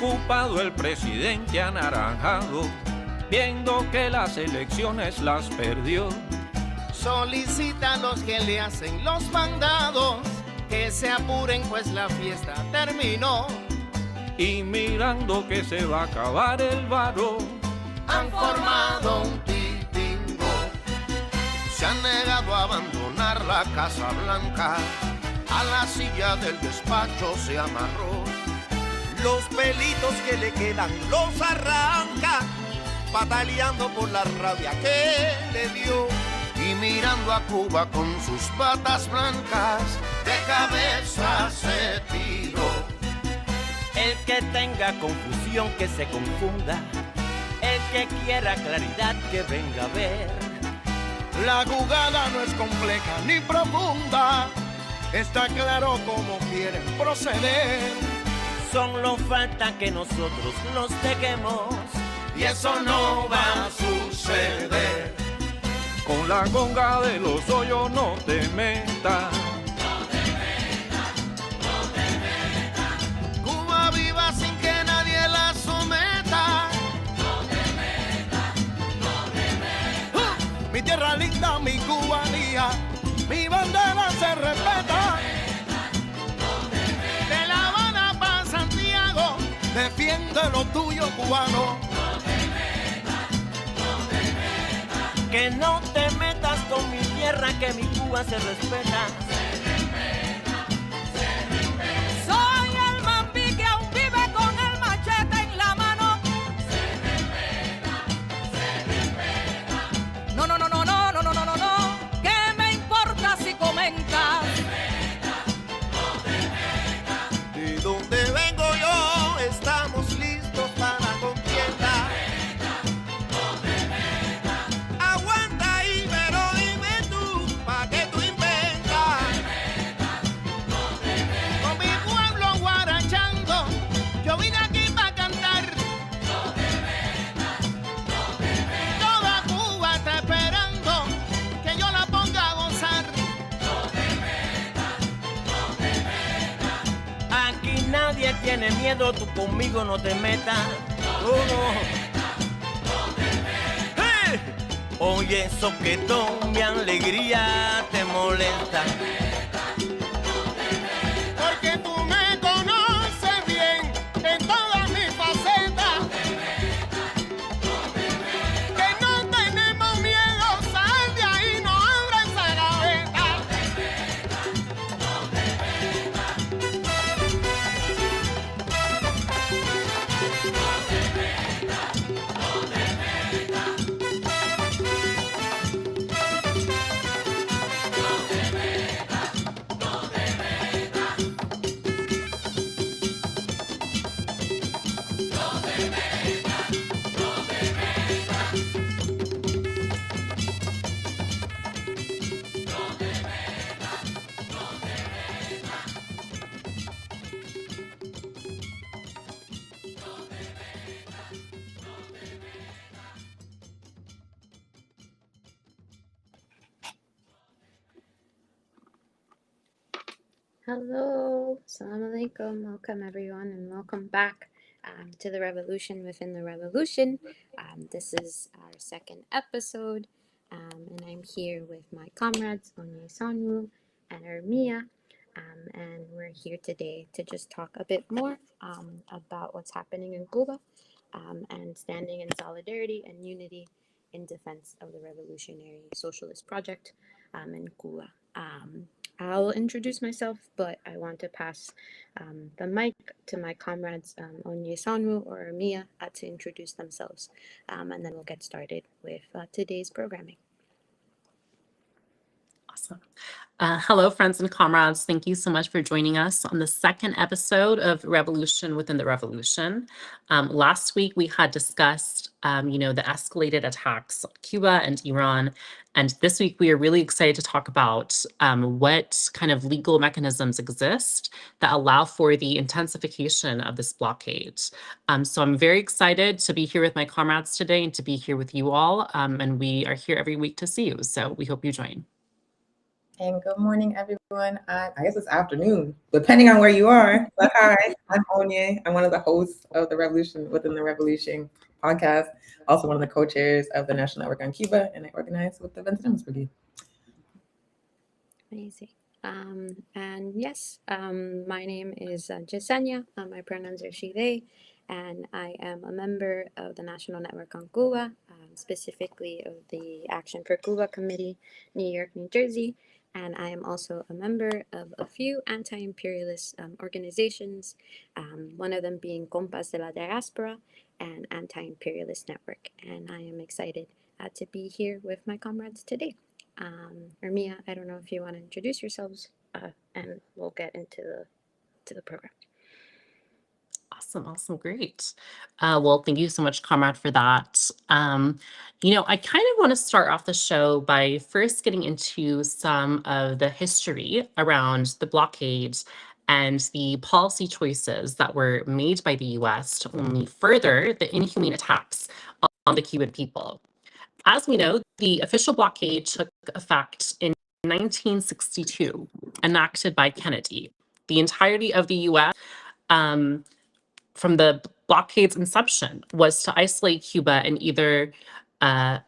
Preocupado el presidente anaranjado, viendo que las elecciones las perdió. Solicita a los que le hacen los mandados que se apuren pues la fiesta terminó. Y mirando que se va a acabar el varo, han formado un titingo. Se han negado a abandonar la Casa Blanca, a la silla del despacho se amarró. Los pelitos que le quedan los arranca, pataleando por la rabia que le dio. Y mirando a Cuba con sus batas blancas, de cabeza se tiró. El que tenga confusión que se confunda, el que quiera claridad que venga a ver. La jugada no es compleja ni profunda, está claro cómo quieren proceder. Solo falta que nosotros nos dejemos, y eso no va a suceder. Con la conga de los hoyos no te metas. No te metas, no te metas. Cuba viva sin que nadie la someta. No te metas, no te metas. Mi tierra linda, mi cubanía, mi bandera se respeta. No te metas. De La Habana para Santiago, defiende lo tuyo, cubano. Que no te metas con mi tierra, que mi Cuba se respeta. Soy el mambí que aún vive con el machete en la mano. No, no, no, no, no, no, no, no, no, no. ¿Qué me importa si comentas? De donde vengo yo, estamos listos para la contienda. Nadie tiene miedo, tú conmigo no te metas. ¡Hey! Oye, soquetón, mi alegría te molesta. Porque tú me conoces bien en todas mis facetas. Que no tenemos miedo, sal de ahí, no abra esa gaveta. Hello, Assalamu alaikum, welcome everyone, and welcome back to the Revolution Within the Revolution. This is our second episode, and I'm here with my comrades, Onye Sanwu and Ermia, and we're here today to just talk a bit more about what's happening in Cuba and standing in solidarity and unity in defense of the revolutionary socialist project in Cuba. I'll introduce myself, but I want to pass the mic to my comrades, Onye Sanwu or Mia, to introduce themselves, and then we'll get started with today's programming. Awesome. Hello, friends and comrades. Thank you so much for joining us on the second episode of Revolution Within the Revolution. Last week, we had discussed, the escalated attacks on Cuba and Iran. And this week, we are really excited to talk about what kind of legal mechanisms exist that allow for the intensification of this blockade. So I'm very excited to be here with my comrades today and to be here with you all. And we are here every week to see you. So we hope you join. And good morning, everyone. I guess it's afternoon, depending on where you are. But hi, I'm Onye. I'm one of the hosts of the Revolution Within the Revolution podcast, also one of the co-chairs of the National Network on Cuba, and I organize with the Vincent Brigade. Amazing. And yes, my name is Jasenia. My pronouns are she, they, and I am a member of the National Network on Cuba, specifically of the Action for Cuba Committee, New York, New Jersey. And I am also a member of a few anti-imperialist organizations, one of them being Compas de la Diaspora and Anti-Imperialist Network. And I am excited to be here with my comrades today. Mia, I don't know if you want to introduce yourselves, and we'll get into the program. Awesome, great. Well, thank you so much, Comrade, for that. I kind of want to start off the show by first getting into some of the history around the blockade and the policy choices that were made by the US to only further the inhumane attacks on the Cuban people. As we know, the official blockade took effect in 1962, enacted by Kennedy. The entirety of the US from the blockade's inception was to isolate Cuba and either isolate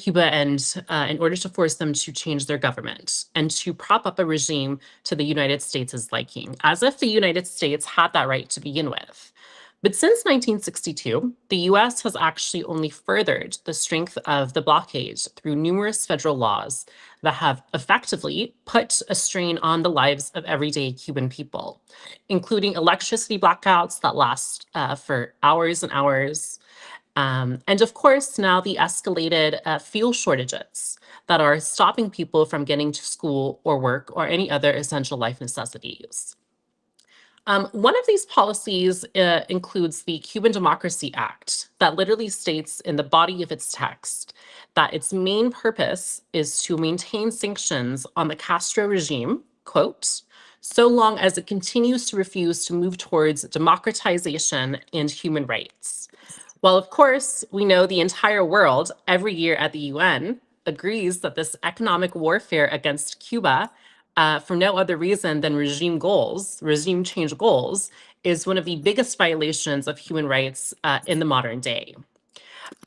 Cuba and in order to force them to change their government and to prop up a regime to the United States' liking, as if the United States had that right to begin with. But since 1962, the US has actually only furthered the strength of the blockade through numerous federal laws that have effectively put a strain on the lives of everyday Cuban people, including electricity blackouts that last for hours and hours. And of course, now the escalated fuel shortages that are stopping people from getting to school or work or any other essential life necessities. One of these policies includes the Cuban Democracy Act that literally states in the body of its text that its main purpose is to maintain sanctions on the Castro regime, quote, so long as it continues to refuse to move towards democratization and human rights. While, of course, we know the entire world every year at the UN agrees that this economic warfare against Cuba for no other reason than regime change goals, is one of the biggest violations of human rights in the modern day.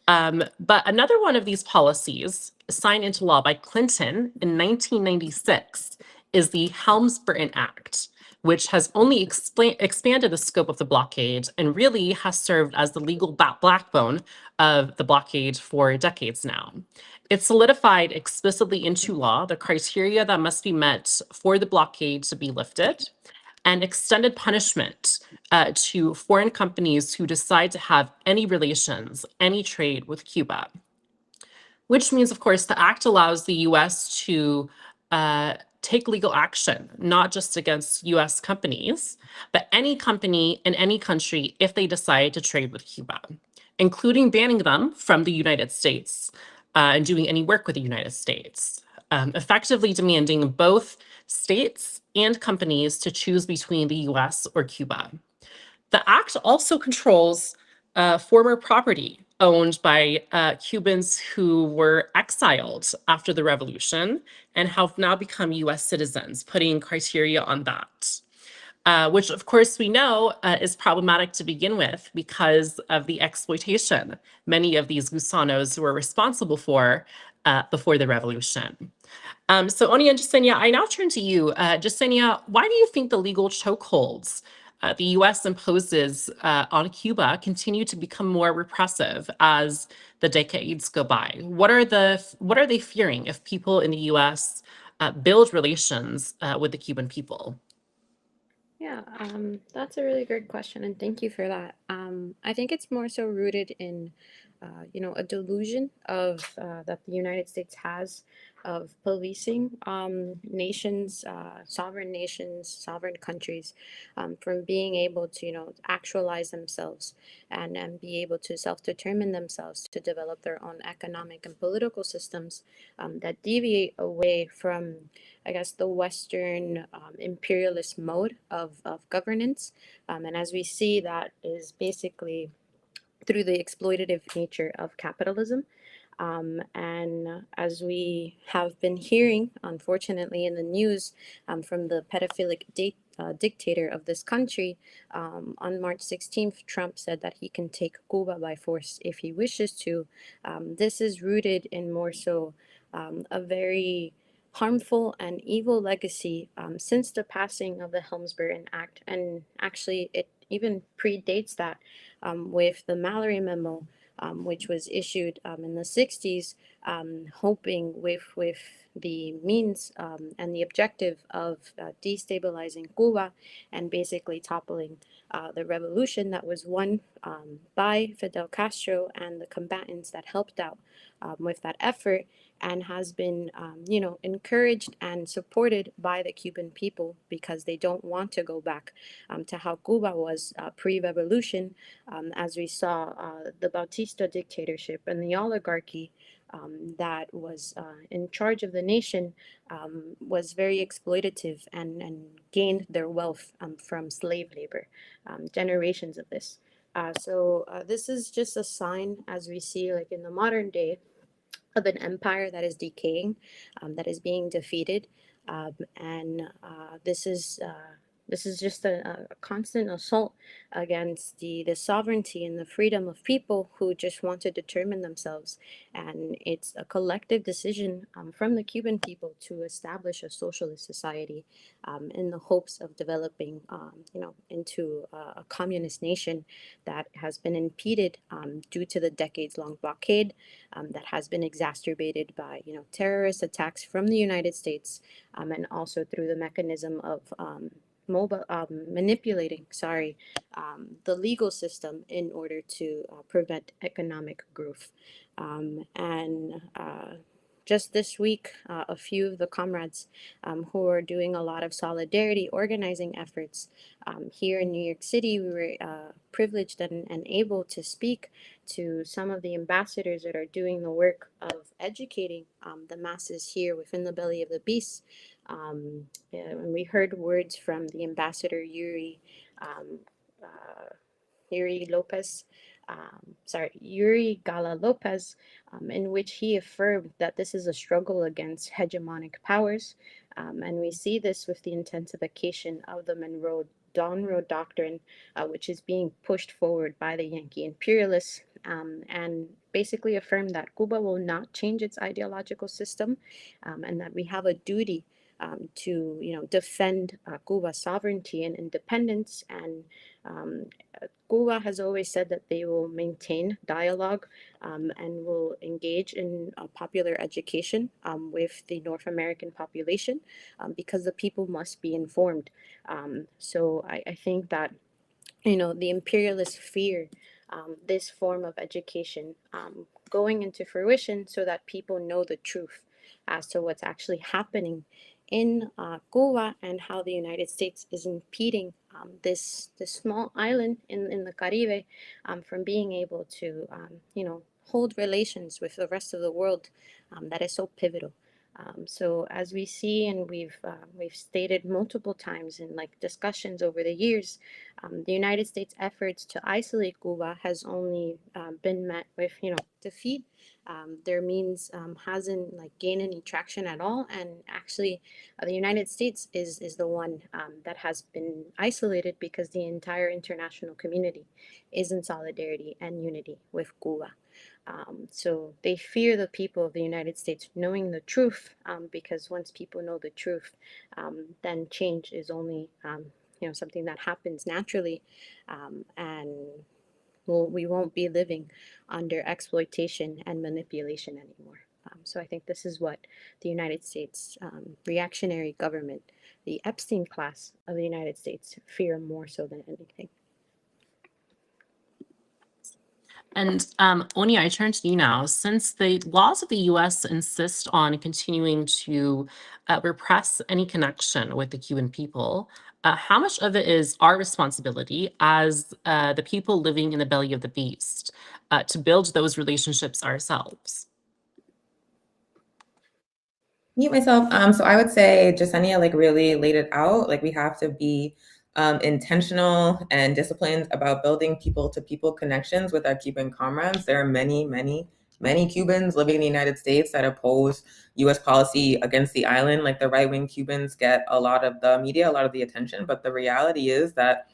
But another one of these policies, signed into law by Clinton in 1996, is the Helms Burton Act, which has only expanded the scope of the blockade and really has served as the legal backbone of the blockade for decades now. It solidified explicitly into law the criteria that must be met for the blockade to be lifted and extended punishment to foreign companies who decide to have any relations, any trade with Cuba. Which means, of course, the act allows the US to take legal action, not just against US companies, but any company in any country if they decide to trade with Cuba, including banning them from the United States and doing any work with the United States, effectively demanding both states and companies to choose between the US or Cuba. The act also controls former property owned by Cubans who were exiled after the revolution and have now become US citizens, putting criteria on that. Which of course we know is problematic to begin with because of the exploitation many of these gusanos were responsible for before the revolution. So Oni and Jasenia, I now turn to you. Jasenia, why do you think the legal chokeholds the US imposes on Cuba continue to become more repressive as the decades go by? What are they fearing if people in the US build relations with the Cuban people? Yeah, that's a really great question, and thank you for that. I think it's more so rooted in, a delusion of that the United States has of policing nations, sovereign countries, from being able to, actualize themselves and be able to self-determine themselves to develop their own economic and political systems that deviate away from, I guess, the Western imperialist mode of governance. And as we see, that is basically through the exploitative nature of capitalism. And as we have been hearing, unfortunately, in the news from the pedophilic dictator of this country, on March 16th, Trump said that he can take Cuba by force if he wishes to. This is rooted in more so a very harmful and evil legacy since the passing of the Helms Burton Act. And actually, it even predates that with the Mallory Memo, which was issued in the 60s, hoping with the means and the objective of destabilizing Cuba and basically toppling the revolution that was won by Fidel Castro and the combatants that helped out with that effort, and has been, encouraged and supported by the Cuban people because they don't want to go back to how Cuba was pre-revolution, as we saw the Bautista dictatorship and the oligarchy that was in charge of the nation was very exploitative and gained their wealth from slave labor, generations of this. So this is just a sign, as we see like in the modern day, of an empire that is decaying, that is being defeated, and this is just a constant assault against the sovereignty and the freedom of people who just want to determine themselves. And it's a collective decision from the Cuban people to establish a socialist society in the hopes of developing, into a communist nation that has been impeded due to the decades-long blockade that has been exacerbated by, terrorist attacks from the United States, and also through the mechanism of manipulating, the legal system in order to prevent economic growth. And just this week, a few of the comrades who are doing a lot of solidarity organizing efforts here in New York City, we were privileged and able to speak to some of the ambassadors that are doing the work of educating the masses here within the belly of the beast. And we heard words from the ambassador Yuri Lopez, Yuri Gala Lopez, in which he affirmed that this is a struggle against hegemonic powers. And we see this with the intensification of the Monroe Doctrine, which is being pushed forward by the Yankee imperialists, and basically affirmed that Cuba will not change its ideological system, and that we have a duty to defend Cuba's sovereignty and independence. And Cuba has always said that they will maintain dialogue and will engage in popular education with the North American population because the people must be informed. So I think that the imperialists fear this form of education going into fruition so that people know the truth as to what's actually happening in Cuba and how the United States is impeding this small island in the Caribe from being able to, hold relations with the rest of the world that is so pivotal. So as we see, and we've stated multiple times in like discussions over the years, the United States' efforts to isolate Cuba has only been met with defeat. Their means hasn't like gained any traction at all, and actually, the United States is the one that has been isolated because the entire international community is in solidarity and unity with Cuba. So they fear the people of the United States knowing the truth, because once people know the truth, then change is only something that happens naturally, and we won't be living under exploitation and manipulation anymore. So I think this is what the United States reactionary government, the Epstein class of the United States, fear more so than anything. And Oni, I turn to you now. Since the laws of the U.S. insist on continuing to repress any connection with the Cuban people, how much of it is our responsibility as the people living in the belly of the beast to build those relationships ourselves? Mute myself. So I would say Jasenia really laid it out. Like we have to be intentional and disciplined about building people-to-people connections with our Cuban comrades. There are many, many many Cubans living in the United States that oppose US policy against the island, like the right-wing Cubans, get a lot of the media, a lot of the attention. But the reality is that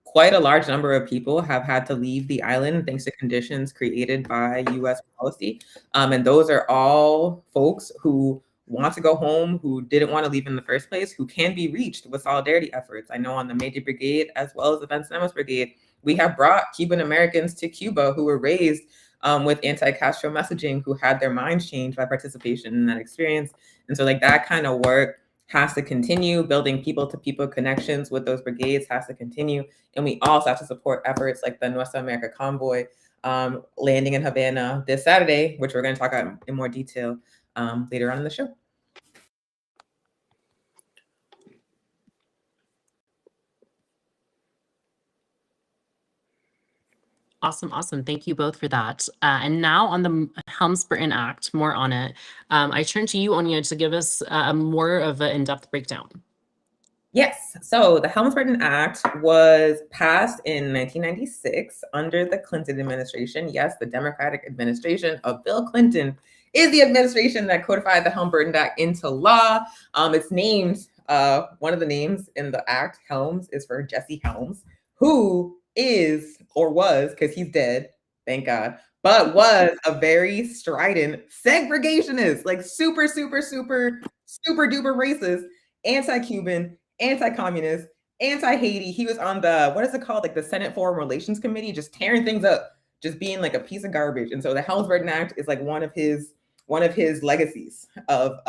quite a large number of people have had to leave the island thanks to conditions created by US policy. And those are all folks who want to go home, who didn't want to leave in the first place, who can be reached with solidarity efforts. I know on the Major Brigade, as well as the Vencenemus Brigade, we have brought Cuban Americans to Cuba who were raised with anti-Castro messaging, who had their minds changed by participation in that experience. And so like that kind of work has to continue. Building people-to-people connections with those brigades has to continue. And we also have to support efforts like the Nuestra América Convoy landing in Havana this Saturday, which we're going to talk about in more detail later on in the show. Awesome. Thank you both for that. And now on the Helms Burton Act, more on it. I turn to you, Onya, to give us more of an in-depth breakdown. Yes, so the Helms Burton Act was passed in 1996 under the Clinton administration. Yes, the Democratic administration of Bill Clinton is the administration that codified the Helms Burton Act into law. It's named, one of the names in the act, Helms, is for Jesse Helms, who is, or was, because he's dead, thank God, but was a very strident segregationist, like super duper racist, anti-Cuban, anti-communist, anti-Haiti. He was on the, what is it called? Like the Senate Foreign Relations Committee, just tearing things up, just being like a piece of garbage. And so the Helms Burton Act is like one of his legacies of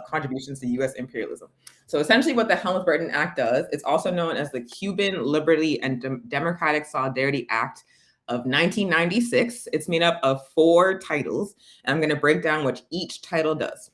contributions to US imperialism. So essentially what the Helms Burton Act does, it's also known as the Cuban Liberty and Democratic Solidarity Act of 1996. It's made up of 4 titles, and I'm going to break down what each title does.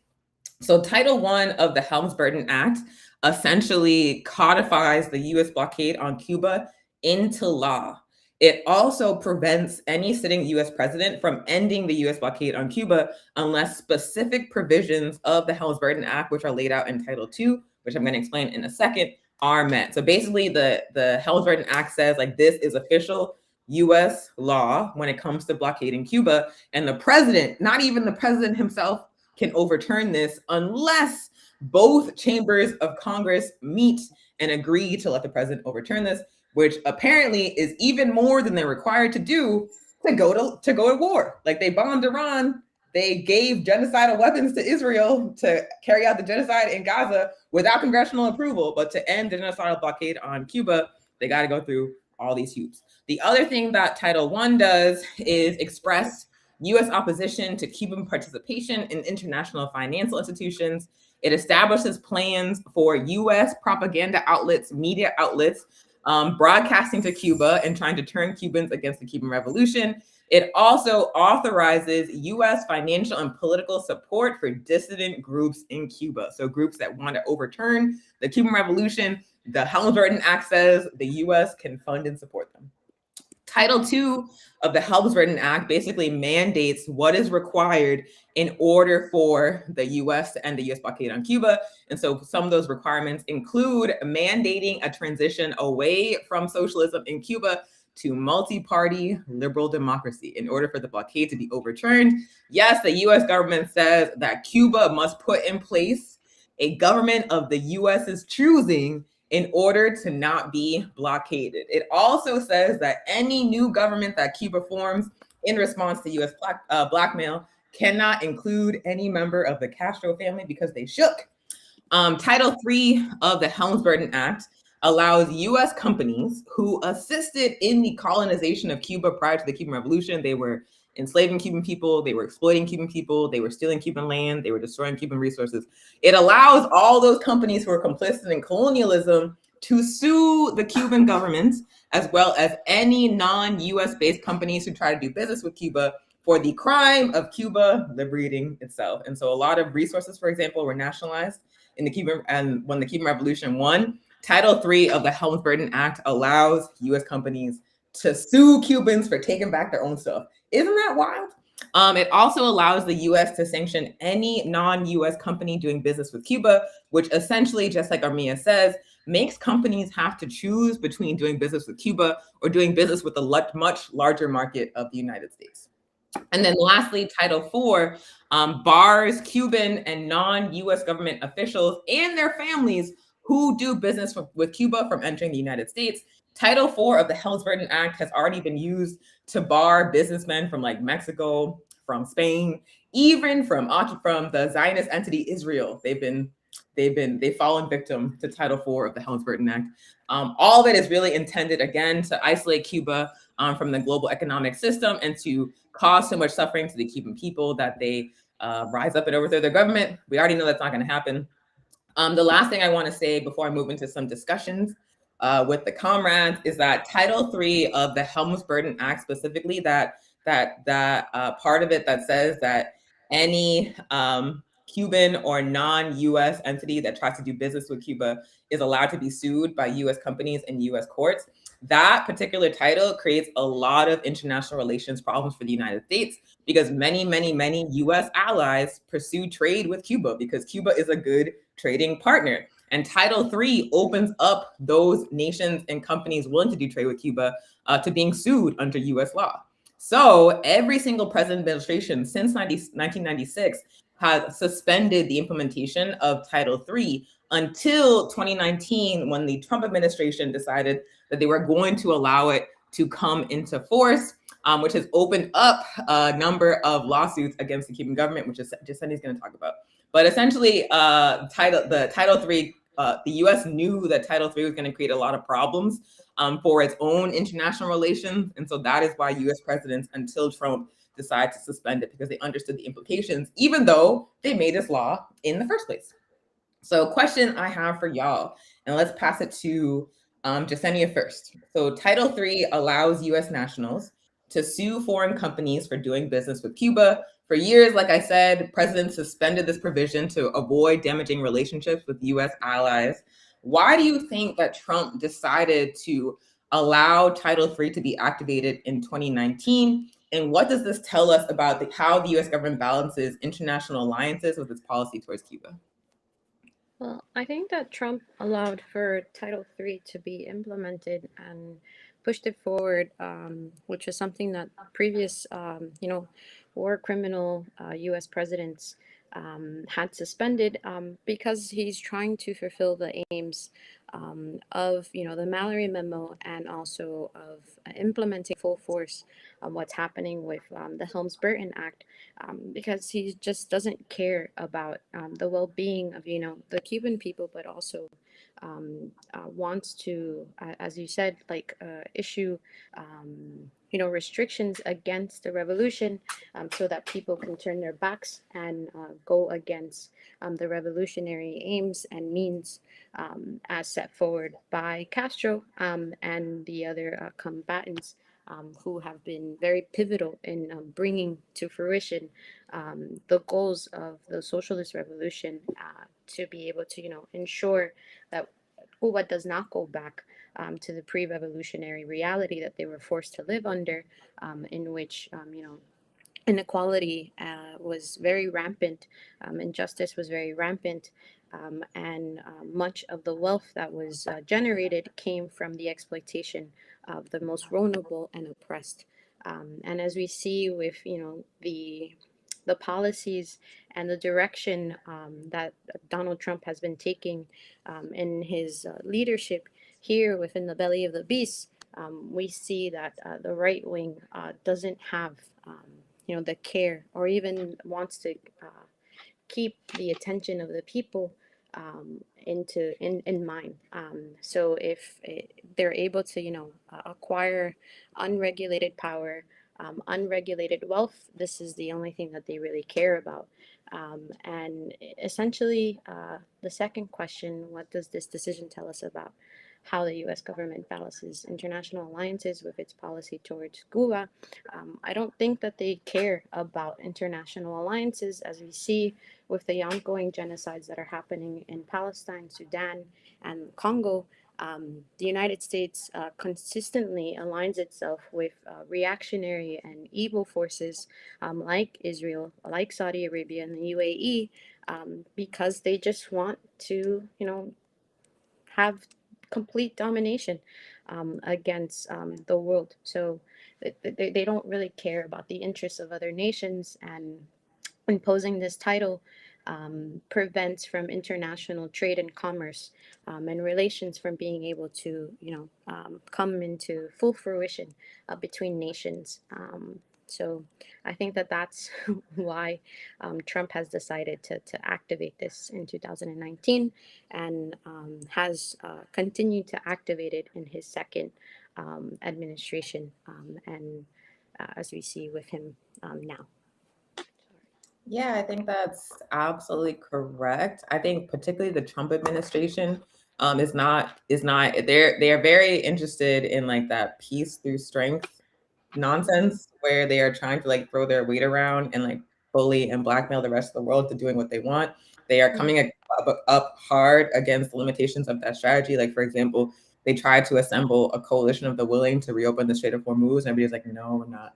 So Title I of the Helms Burton Act essentially codifies the US blockade on Cuba into law. It also prevents any sitting US president from ending the US blockade on Cuba unless specific provisions of the Helms Burton Act, which are laid out in Title II, which I'm going to explain in a second, are met. So basically the Helms Burton Act says like this is official US law when it comes to blockading Cuba, and the president, not even the president himself, can overturn this unless both chambers of Congress meet and agree to let the president overturn this, which apparently is even more than they're required to do to go to war. Like they bombed Iran, they gave genocidal weapons to Israel to carry out the genocide in Gaza without congressional approval, but to end the genocidal blockade on Cuba, they got to go through all these hoops. The other thing that Title I does is express US opposition to Cuban participation in international financial institutions. It establishes plans for US propaganda outlets, media outlets, broadcasting to Cuba and trying to turn Cubans against the Cuban Revolution. It also authorizes US financial and political support for dissident groups in Cuba. So groups that want to overturn the Cuban Revolution, the Helms Burton Act says the US can fund and support them. Title II of the Helms Burton Act basically mandates what is required in order for the US to end the US blockade on Cuba. And so some of those requirements include mandating a transition away from socialism in Cuba to multi-party liberal democracy in order for the blockade to be overturned. Yes, the US government says that Cuba must put in place a government of the US's choosing in order to not be blockaded. It also says that any new government that Cuba forms in response to US blackmail cannot include any member of the Castro family because they shook. Title III of the Helms Burton Act allows US companies who assisted in the colonization of Cuba prior to the Cuban Revolution. They were enslaving Cuban people, they were exploiting Cuban people, they were stealing Cuban land, they were destroying Cuban resources. It allows all those companies who are complicit in colonialism to sue the Cuban government, as well as any non-US based companies who try to do business with Cuba for the crime of Cuba liberating itself. And so a lot of resources, for example, were nationalized in the Cuban, and when the Cuban Revolution won, Title III of the Helms Burton Act allows US companies to sue Cubans for taking back their own stuff. Isn't that wild? It also allows the US to sanction any non-US company doing business with Cuba, which essentially, just like Armia says, makes companies have to choose between doing business with Cuba or doing business with the much larger market of the United States. And then lastly, Title IV bars Cuban and non-US government officials and their families who do business with Cuba from entering the United States. Title IV of the Helms Burton Act has already been used to bar businessmen from like Mexico, from Spain, even from the Zionist entity Israel. They've fallen victim to Title IV of the Helms Burton Act. All of it is really intended, again, to isolate Cuba from the global economic system and to cause so much suffering to the Cuban people that they rise up and overthrow their government. We already know that's not going to happen. The last thing I want to say before I move into some discussions with the comrades is that Title III of the Helms Burton Act, specifically that part of it that says that any Cuban or non-US entity that tries to do business with Cuba is allowed to be sued by US companies and US courts. That particular title creates a lot of international relations problems for the United States because many, many, many US allies pursue trade with Cuba because Cuba is a good trading partner. And Title III opens up those nations and companies willing to do trade with Cuba to being sued under US law. So every single president administration since 1996 has suspended the implementation of Title III until 2019, when the Trump administration decided that they were going to allow it to come into force, which has opened up a number of lawsuits against the Cuban government, which is Sandy's going to talk about. But essentially, Title III, the U.S. knew that Title III was going to create a lot of problems for its own international relations, and so that is why U.S. presidents, until Trump, decided to suspend it because they understood the implications, even though they made this law in the first place. So, question I have for y'all, and let's pass it to Jasenia first. So, Title III allows U.S. nationals to sue foreign companies for doing business with Cuba. For years, like I said, presidents suspended this provision to avoid damaging relationships with U.S. allies. Why do you think that Trump decided to allow Title III to be activated in 2019? And what does this tell us about how the U.S. government balances international alliances with its policy towards Cuba? Well, I think that Trump allowed for Title III to be implemented and pushed it forward, which was something that previous, war criminal U.S. presidents had suspended because he's trying to fulfill the aims of, the Mallory Memo and also of implementing full force what's happening with the Helms Burton Act, because he just doesn't care about the well-being of the Cuban people, but also wants to, as you said, issue restrictions against the revolution, so that people can turn their backs and go against the revolutionary aims and means as set forward by Castro and the other combatants who have been very pivotal in bringing to fruition the goals of the socialist revolution, to be able to, ensure that Cuba does not go back to the pre-revolutionary reality that they were forced to live under, in which, inequality was very rampant, injustice was very rampant, and much of the wealth that was generated came from the exploitation of the most vulnerable and oppressed. And as we see with the policies and the direction that Donald Trump has been taking in his leadership here within the belly of the beast, we see that the right wing doesn't have the care or even wants to keep the attention of the people in mind. So if they're able to acquire unregulated power, unregulated wealth, this is the only thing that they really care about. And essentially, the second question: what does this decision tell us about how the U.S. government balances international alliances with its policy towards Cuba? I don't think that they care about international alliances, as we see with the ongoing genocides that are happening in Palestine, Sudan, and Congo. The United States consistently aligns itself with reactionary and evil forces like Israel, like Saudi Arabia, and the UAE, because they just want to, have complete domination against the world. So they don't really care about the interests of other nations, and imposing this title prevents from international trade and commerce and relations from being able to, come into full fruition between nations. So I think that that's why Trump has decided to activate this in 2019, and has continued to activate it in his second administration, and as we see with him now. Yeah, I think that's absolutely correct. I think particularly the Trump administration is not they are very interested in like that peace through strength nonsense, where they are trying to like throw their weight around and like bully and blackmail the rest of the world to doing what they want. They are coming up hard against the limitations of that strategy. Like, for example, they tried to assemble a coalition of the willing to reopen the Strait of Hormuz, and everybody's like, no, we're not.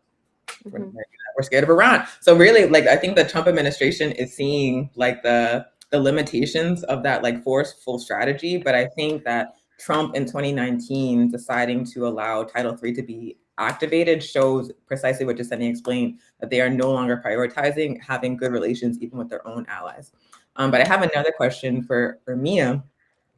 We're scared of Iran. So really, like, I think the Trump administration is seeing like the limitations of that like forceful strategy. But I think that Trump in 2019 deciding to allow Title III to be activated shows precisely what Jaseni explained, that they are no longer prioritizing having good relations even with their own allies. But I have another question for Mia,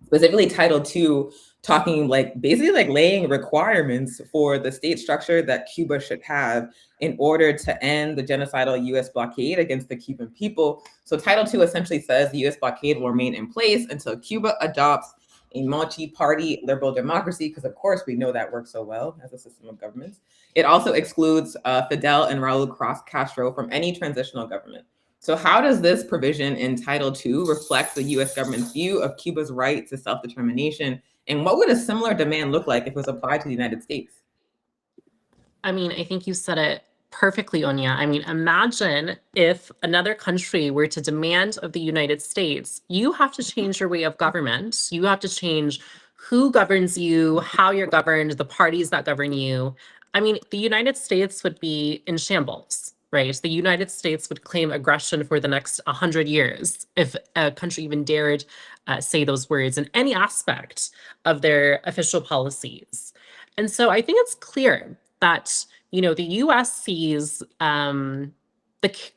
specifically Title II, talking like basically like laying requirements for the state structure that Cuba should have in order to end the genocidal US blockade against the Cuban people. So Title II essentially says the US blockade will remain in place until Cuba adopts a multi-party liberal democracy, because of course we know that works so well as a system of governments. It also excludes Fidel and Raul Castro from any transitional government. So how does this provision in Title II reflect the US government's view of Cuba's right to self-determination? And what would a similar demand look like if it was applied to the United States? I mean, I think you said it perfectly, Onya. I mean, imagine if another country were to demand of the United States, you have to change your way of government. You have to change who governs you, how you're governed, the parties that govern you. I mean, the United States would be in shambles, right? The United States would claim aggression for the next 100 years if a country even dared say those words in any aspect of their official policies. And so I think it's clear that, the US sees the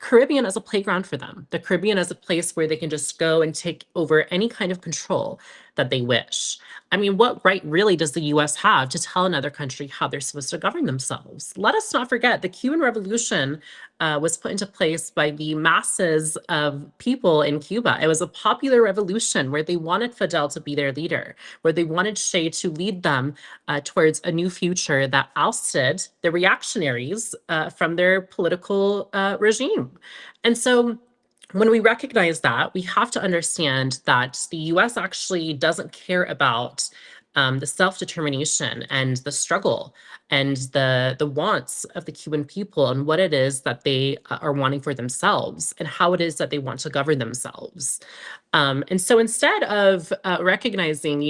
Caribbean as a playground for them, the Caribbean as a place where they can just go and take over any kind of control that they wish. I mean, what right really does the US have to tell another country how they're supposed to govern themselves? Let us not forget the Cuban Revolution was put into place by the masses of people in Cuba. It was a popular revolution where they wanted Fidel to be their leader, where they wanted Che to lead them towards a new future that ousted the reactionaries from their political regime. And so when we recognize that, we have to understand that the US actually doesn't care about the self-determination and the struggle and the wants of the Cuban people and what it is that they are wanting for themselves and how it is that they want to govern themselves. And so instead of recognizing,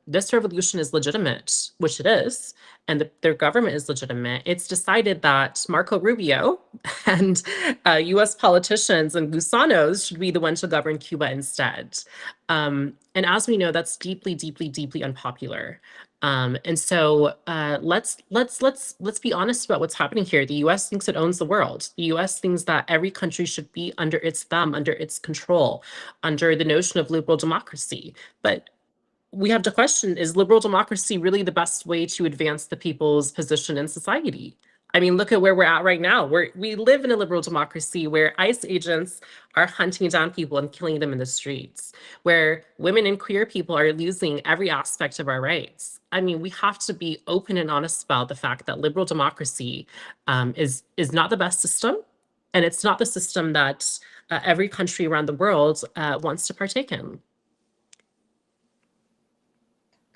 this revolution is legitimate, which it is, and their government is legitimate, it's decided that Marco Rubio and US politicians and gusanos should be the ones to govern Cuba instead. And as we know, that's deeply, deeply, deeply unpopular. And so let's be honest about what's happening here. The US thinks it owns the world. The US thinks that every country should be under its thumb, under its control, under the notion of liberal democracy. But we have to question, is liberal democracy really the best way to advance the people's position in society? I mean, look at where we're at right now. We live in a liberal democracy where ICE agents are hunting down people and killing them in the streets, where women and queer people are losing every aspect of our rights. I mean, we have to be open and honest about the fact that liberal democracy is not the best system, and it's not the system that every country around the world wants to partake in.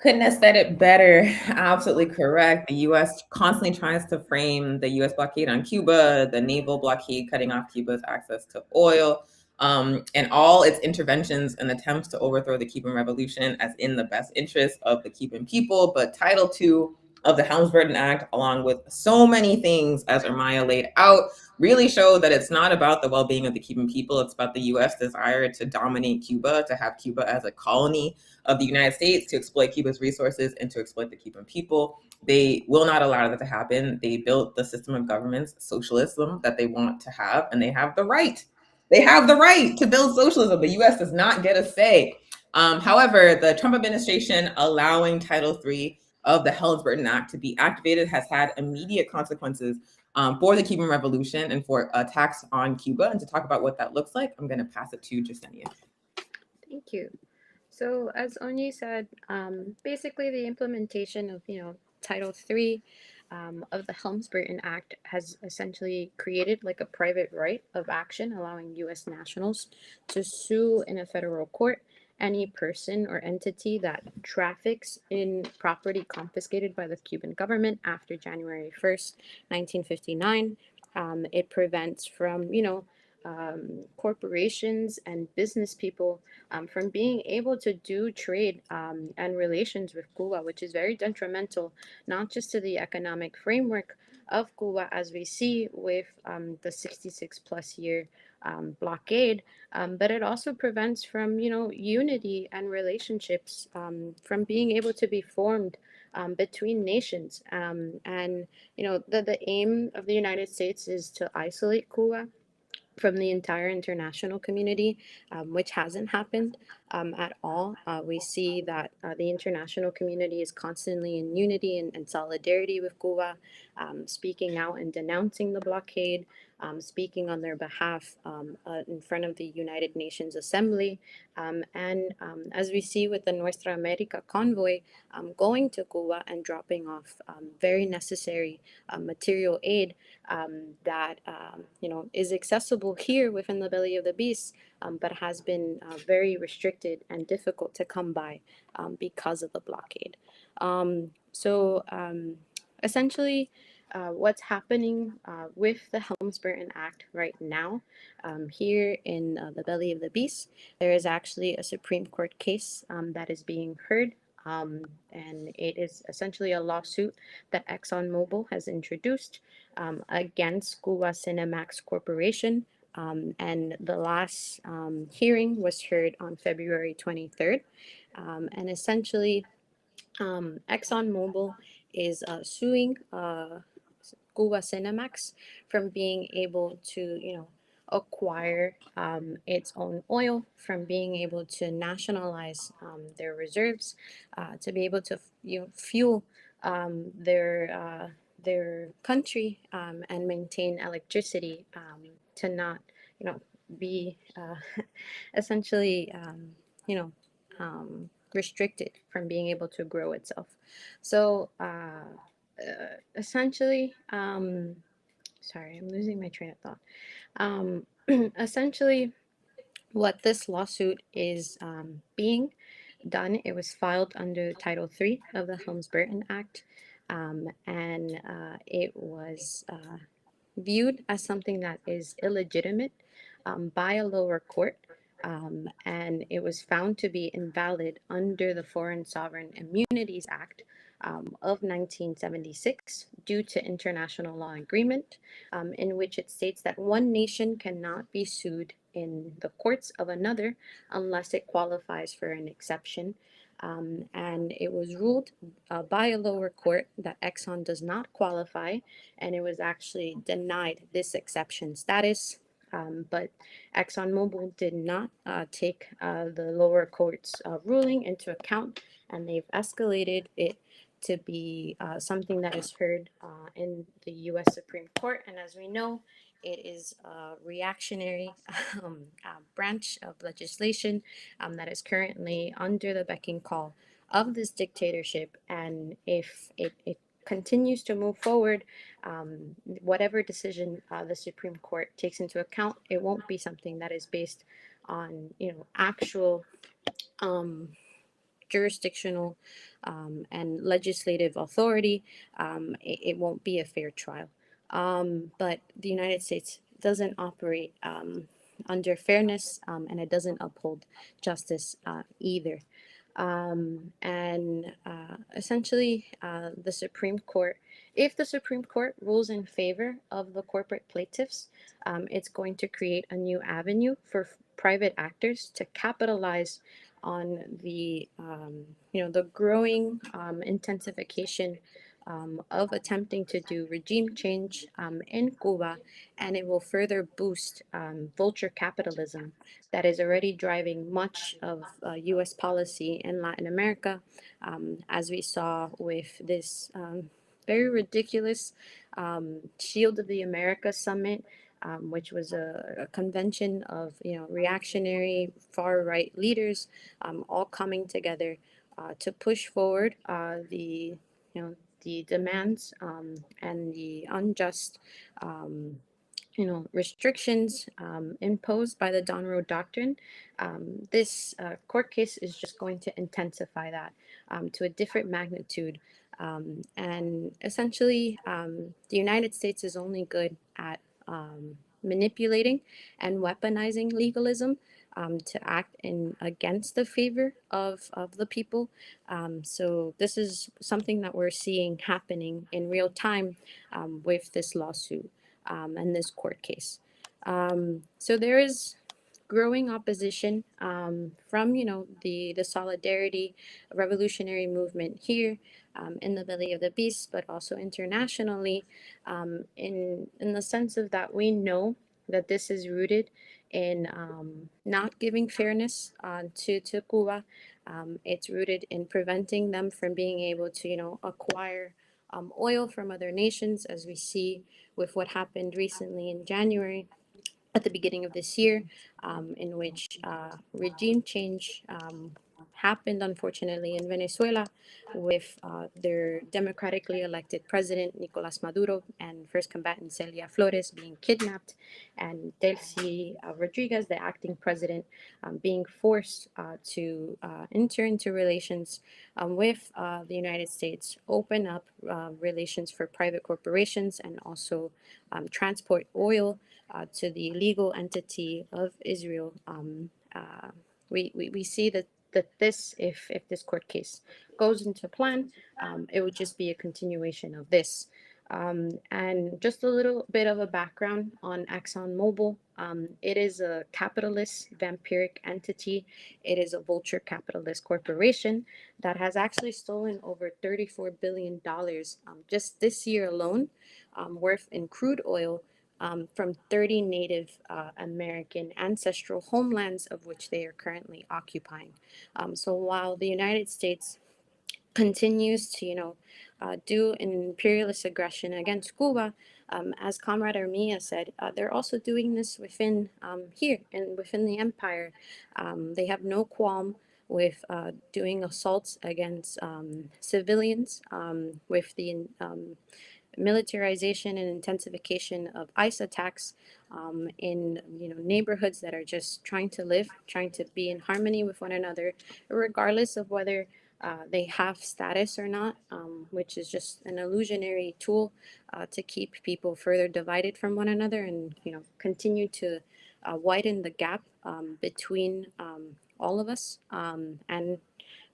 Couldn't have said it better. Absolutely correct. The US constantly tries to frame the US blockade on Cuba, the naval blockade cutting off Cuba's access to oil, and all its interventions and attempts to overthrow the Cuban Revolution as in the best interest of the Cuban people. But Title II of the Helms Burton Act, along with so many things, as Ermaya laid out, really show that it's not about the well-being of the Cuban people. It's about the U.S. desire to dominate Cuba, to have Cuba as a colony of the United States, to exploit Cuba's resources and to exploit the Cuban people. They will not allow that to happen. They built the system of governance, socialism, that they want to have, and they have the right. They have the right to build socialism. The U.S. does not get a say. However, the Trump administration allowing Title III of the Helms Burton Act to be activated has had immediate consequences for the Cuban Revolution and for attacks on Cuba. And to talk about what that looks like, I'm going to pass it to Justenia. Thank you. So as Onyi said, basically the implementation of, Title III of the Helms Burton Act has essentially created like a private right of action, allowing U.S. nationals to sue in a federal court any person or entity that traffics in property confiscated by the Cuban government after January 1st, 1959. It prevents from, corporations and business people from being able to do trade and relations with Cuba, which is very detrimental, not just to the economic framework of Cuba, as we see with the 66 plus year blockade, but it also prevents from, unity and relationships from being able to be formed between nations. And, the aim of the United States is to isolate Cuba from the entire international community, which hasn't happened at all. We see that the international community is constantly in unity and solidarity with Cuba, speaking out and denouncing the blockade, speaking on their behalf in front of the United Nations Assembly. And as we see with the Nuestra América Convoy going to Cuba and dropping off very necessary material aid that is accessible here within the belly of the beast, but has been very restricted and difficult to come by because of the blockade. So essentially, what's happening with the Helms Burton Act right now here in the belly of the beast, there is actually a Supreme Court case that is being heard. And it is essentially a lawsuit that ExxonMobil has introduced against Cuba Cinemax Corporation. And the last hearing was heard on February 23rd. And essentially, ExxonMobil is suing Cuba Cinemax from being able to, acquire its own oil, from being able to nationalize their reserves, to be able to fuel their country and maintain electricity, to not be essentially restricted from being able to grow itself. So essentially, sorry, I'm losing my train of thought. Essentially, what this lawsuit is being done, it was filed under Title III of the Helms Burton Act, and it was viewed as something that is illegitimate by a lower court, and it was found to be invalid under the Foreign Sovereign Immunities Act of 1976 due to international law agreement, in which it states that one nation cannot be sued in the courts of another unless it qualifies for an exception. And it was ruled by a lower court that Exxon does not qualify, and it was actually denied this exception status. But ExxonMobil did not take the lower court's ruling into account, and they've escalated it to be something that is heard in the U.S. Supreme Court. And as we know, it is a reactionary branch of legislation that is currently under the beck and call of this dictatorship. And if it continues to move forward, whatever decision the Supreme Court takes into account, it won't be something that is based on actual jurisdictional and legislative authority. It won't be a fair trial. But the United States doesn't operate under fairness, and it doesn't uphold justice either. And essentially, the Supreme Court, if the Supreme Court rules in favor of the corporate plaintiffs, it's going to create a new avenue for private actors to capitalize on the the growing intensification of attempting to do regime change in Cuba, and it will further boost vulture capitalism that is already driving much of U.S. policy in Latin America, as we saw with this very ridiculous Shield of the America summit, which was a convention of reactionary far right leaders, all coming together to push forward the demands and the unjust um, restrictions imposed by the Don Road Doctrine. This court case is just going to intensify that to a different magnitude. And essentially, the United States is only good at manipulating and weaponizing legalism to act in against the favor of the people. So this is something that we're seeing happening in real time with this lawsuit and this court case. So there is growing opposition from the solidarity revolutionary movement here in the belly of the beast, but also internationally, in the sense of that we know that this is rooted in not giving fairness to Cuba. It's rooted in preventing them from being able to acquire oil from other nations, as we see with what happened recently in January at the beginning of this year, in which regime change happened, unfortunately, in Venezuela with their democratically elected president, Nicolas Maduro, and first combatant Celia Flores being kidnapped, and Delcy Rodriguez, the acting president, being forced to enter into relations with the United States, open up relations for private corporations, and also transport oil to the legal entity of Israel. We see that this, if this court case goes into plan, it would just be a continuation of this. And just a little bit of a background on ExxonMobil. It is a capitalist vampiric entity. It is a vulture capitalist corporation that has actually stolen over $34 billion just this year alone, worth in crude oil from 30 Native American ancestral homelands, of which they are currently occupying. So while the United States continues to, do an imperialist aggression against Cuba, as Comrade Armia said, they're also doing this within here and within the empire. They have no qualm with doing assaults against civilians, with the militarization and intensification of ICE attacks in neighborhoods that are just trying to live, trying to be in harmony with one another, regardless of whether they have status or not, which is just an illusionary tool to keep people further divided from one another and continue to widen the gap between all of us and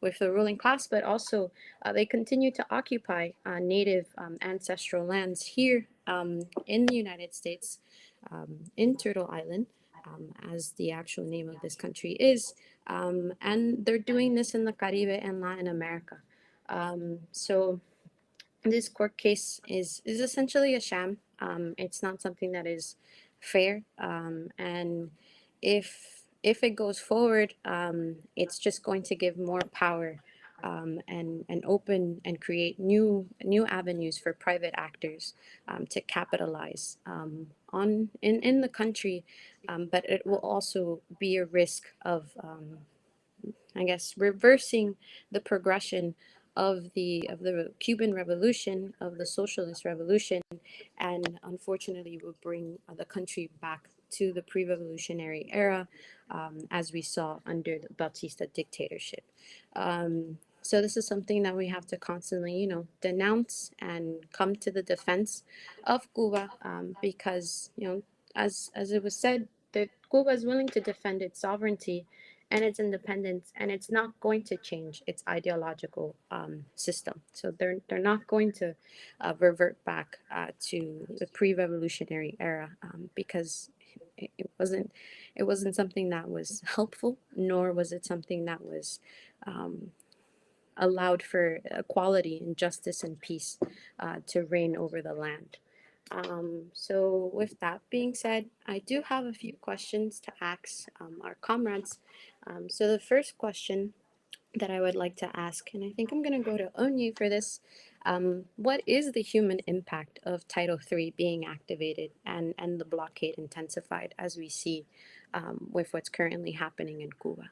with the ruling class, but also they continue to occupy native ancestral lands here in the United States, in Turtle Island, as the actual name of this country is. And they're doing this in the Caribe and Latin America. So this court case is essentially a sham. It's not something that is fair. And if it goes forward, it's just going to give more power and open and create new avenues for private actors to capitalize in the country, but it will also be a risk of I guess reversing the progression of the Cuban Revolution, of the Socialist Revolution, and unfortunately will bring the country back to the pre-revolutionary era, as we saw under the Bautista dictatorship. So this is something that we have to constantly, denounce and come to the defense of Cuba, because, as it was said, that Cuba is willing to defend its sovereignty and its independence, and it's not going to change its ideological system. So they're not going to revert back to the pre-revolutionary era, because it wasn't something that was helpful, nor was it something that was allowed for equality and justice and peace to reign over the land. So with that being said, I do have a few questions to ask our comrades. So the first question that I would like to ask, and I think I'm going to go to Onye for this. What is the human impact of Title III being activated and the blockade intensified, as we see with what's currently happening in Cuba?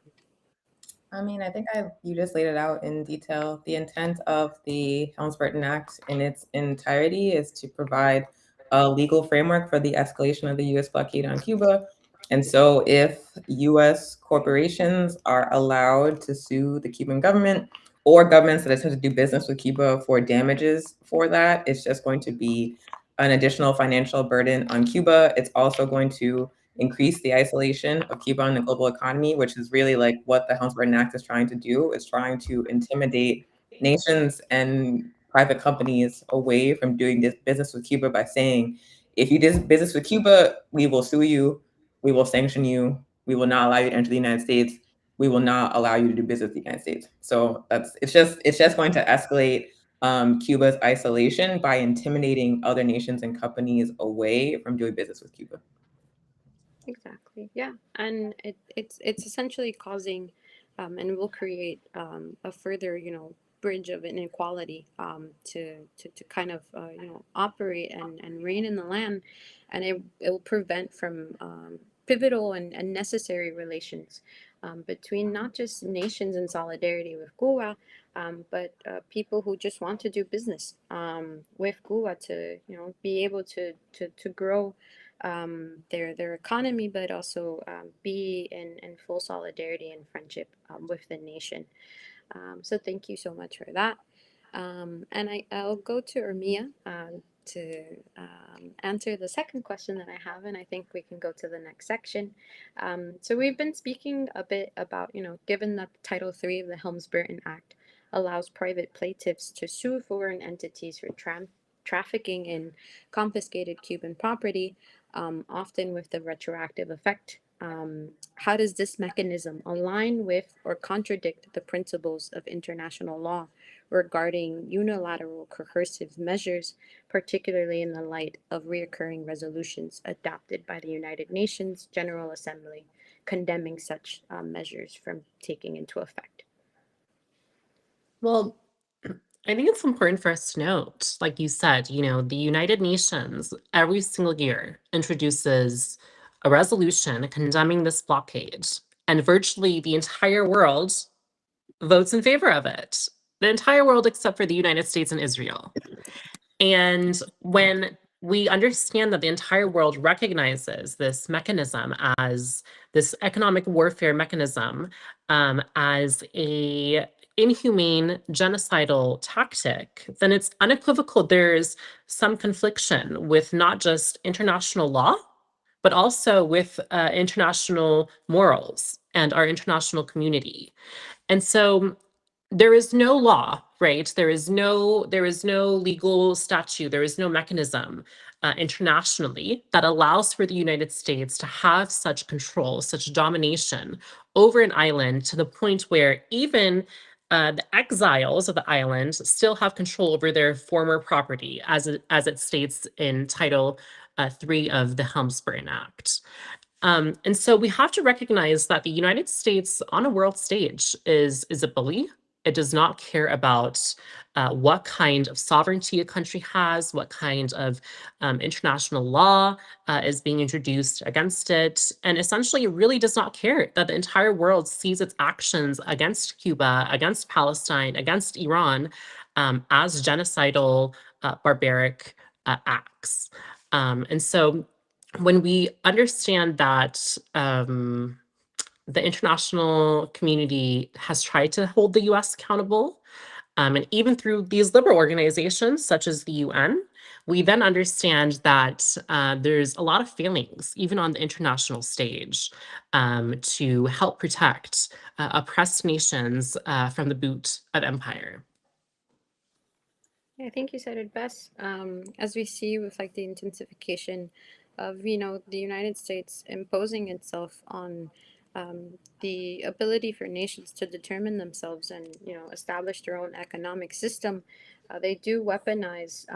I mean, I think you just laid it out in detail. The intent of the Helms Burton Act in its entirety is to provide a legal framework for the escalation of the U.S. blockade on Cuba. And so if U.S. corporations are allowed to sue the Cuban government or governments that attempt to do business with Cuba for damages for that, it's just going to be an additional financial burden on Cuba. It's also going to increase the isolation of Cuba in the global economy, which is really like what the Helms Burton Act is trying to do. It's trying to intimidate nations and private companies away from doing this business with Cuba by saying, if you do business with Cuba, we will sue you, we will sanction you, we will not allow you to enter the United States, we will not allow you to do business with the United States. So it's just going to escalate Cuba's isolation by intimidating other nations and companies away from doing business with Cuba. Exactly. Yeah, and it's essentially causing, and will create a further, bridge of inequality to kind of operate and reign in the land, and it will prevent from pivotal and necessary relations between not just nations in solidarity with Cuba, but people who just want to do business with Cuba to be able to grow their economy, but also be in full solidarity and friendship with the nation. So thank you so much for that. And I'll go to Ermia to answer the second question that I have, and I think we can go to the next section. So we've been speaking a bit about, given that Title III of the Helms Burton Act allows private plaintiffs to sue foreign entities for trafficking in confiscated Cuban property, often with the retroactive effect. How does this mechanism align with or contradict the principles of international law regarding unilateral coercive measures, particularly in the light of recurring resolutions adopted by the United Nations General Assembly condemning such measures from taking into effect? Well, I think it's important for us to note, like you said, the United Nations every single year introduces a resolution condemning this blockade, and virtually the entire world votes in favor of it. The entire world except for the United States and Israel. And when we understand that the entire world recognizes this mechanism as this economic warfare mechanism, as a inhumane genocidal tactic, then it's unequivocal there's some confliction with not just international law, but also with international morals and our international community. And so there is no law, right? There is no legal statute, there is no mechanism internationally that allows for the United States to have such control, such domination over an island to the point where even the exiles of the island still have control over their former property, as it states in Title III of the Helms Burton Act. And so we have to recognize that the United States on a world stage is a bully. It does not care about what kind of sovereignty a country has, what kind of international law is being introduced against it. And essentially, it really does not care that the entire world sees its actions against Cuba, against Palestine, against Iran as genocidal, barbaric acts. And so when we understand that the international community has tried to hold the US accountable, and even through these liberal organizations such as the UN, We then understand that there's a lot of failings, even on the international stage, to help protect oppressed nations from the boot of empire. I think you said it best. As we see with like the intensification of, the United States imposing itself on the ability for nations to determine themselves and, establish their own economic system, they do weaponize,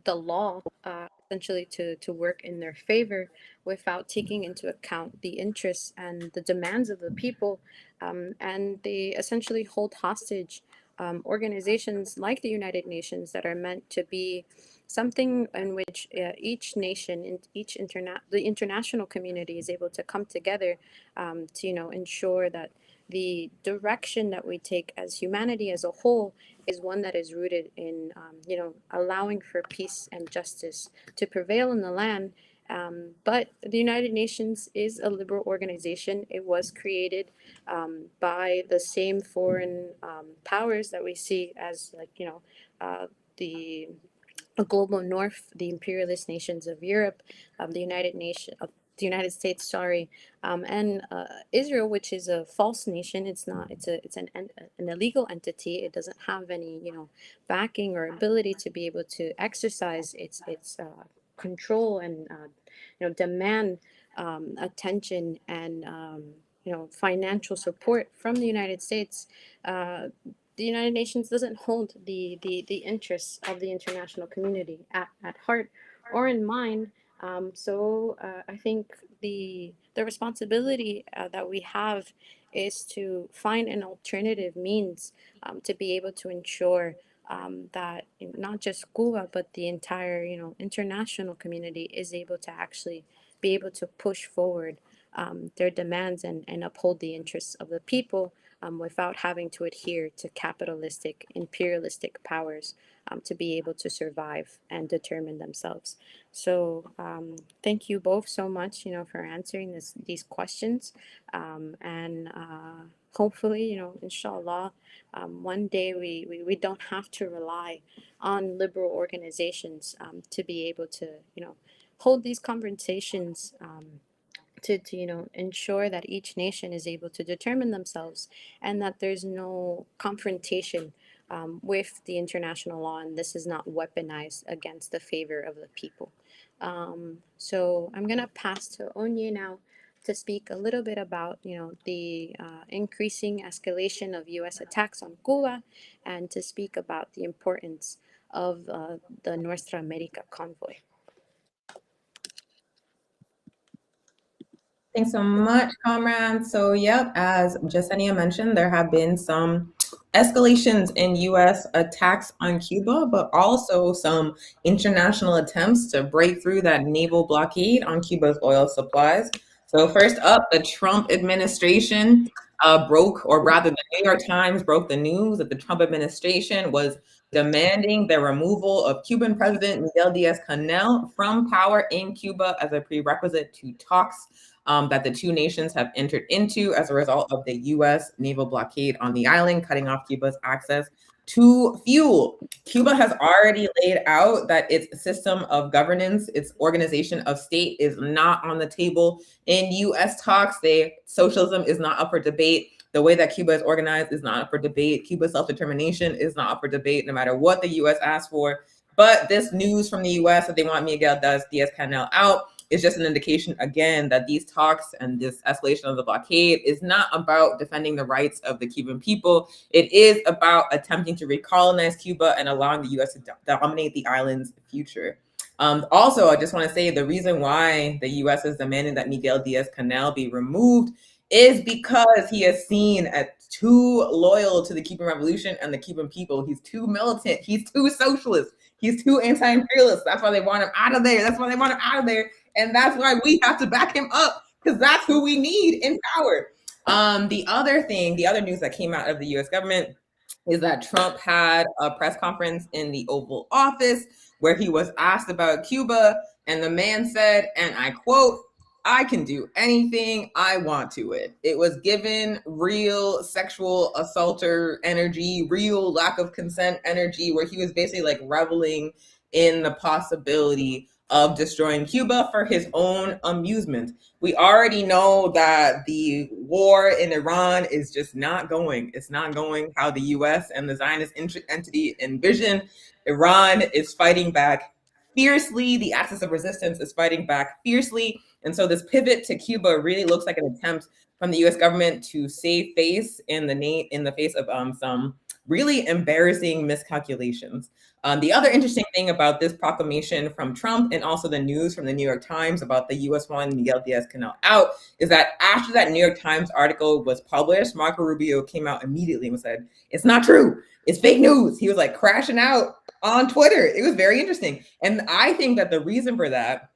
the law, essentially to work in their favor without taking into account the interests and the demands of the people. And they essentially hold hostage organizations like the United Nations that are meant to be something in which each nation, in the international community is able to come together to ensure that the direction that we take as humanity as a whole is one that is rooted in allowing for peace and justice to prevail in the land. But the United Nations is a liberal organization. It was created by the same foreign powers that we see as the global north, the imperialist nations of Europe, the United States, sorry, and Israel, which is a false nation. It's not. It's an illegal entity. It doesn't have any backing or ability to be able to exercise its control and demand attention and financial support from the United States. The United Nations doesn't hold the interests of the international community at heart or in mind. So I think the responsibility that we have is to find an alternative means to be able to ensure that not just Cuba but the entire international community is able to actually be able to push forward their demands and uphold the interests of the people without having to adhere to capitalistic, imperialistic powers to be able to survive and determine themselves. So thank you both so much, for answering these questions. And hopefully, inshallah, one day we don't have to rely on liberal organizations to be able to, hold these conversations to ensure that each nation is able to determine themselves and that there's no confrontation with the international law and this is not weaponized against the favor of the people. So I'm going to pass to Onye now to speak a little bit about the increasing escalation of U.S. attacks on Cuba and to speak about the importance of the Nuestra América Convoy. Thanks so much, comrade. So, yep, as Jasenia mentioned, there have been some escalations in U.S. attacks on Cuba, but also some international attempts to break through that naval blockade on Cuba's oil supplies. So first up, the Trump administration broke, or rather the New York Times broke the news that the Trump administration was demanding the removal of Cuban President Miguel Diaz-Canel from power in Cuba as a prerequisite to talks that the two nations have entered into as a result of the U.S. naval blockade on the island, cutting off Cuba's access to fuel. Cuba has already laid out that its system of governance, its organization of state is not on the table in U.S. talks. Socialism is not up for debate. The way that Cuba is organized is not up for debate. Cuba's self-determination is not up for debate, no matter what the U.S. asks for. But this news from the U.S. that they want Miguel Diaz-Canel out is just an indication, again, that these talks and this escalation of the blockade is not about defending the rights of the Cuban people. It is about attempting to recolonize Cuba and allowing the U.S. to dominate the island's future. Also, I just want to say the reason why the U.S. is demanding that Miguel Diaz-Canel be removed is because he is seen as too loyal to the Cuban Revolution and the Cuban people. He's too militant. He's too socialist. He's too anti-imperialist. That's why they want him out of there. And that's why we have to back him up, because that's who we need in power. The other news that came out of the U.S. government is that Trump had a press conference in the Oval Office where he was asked about Cuba, and the man said, and I quote, I can do anything I want to it. It was given real sexual assaulter energy, real lack of consent energy, where he was basically like reveling in the possibility of destroying Cuba for his own amusement. We already know that the war in Iran is just not going. It's not going how the US and the Zionist entity envision. Iran is fighting back fiercely. The axis of resistance is fighting back fiercely. And so this pivot to Cuba really looks like an attempt from the US government to save face in the face of some really embarrassing miscalculations. The other interesting thing about this proclamation from Trump and also the news from the New York Times about the US wanting Miguel Diaz-Canel out is that after that New York Times article was published, Marco Rubio came out immediately and said, it's not true. It's fake news. He was like crashing out on Twitter. It was very interesting. And I think that the reason for that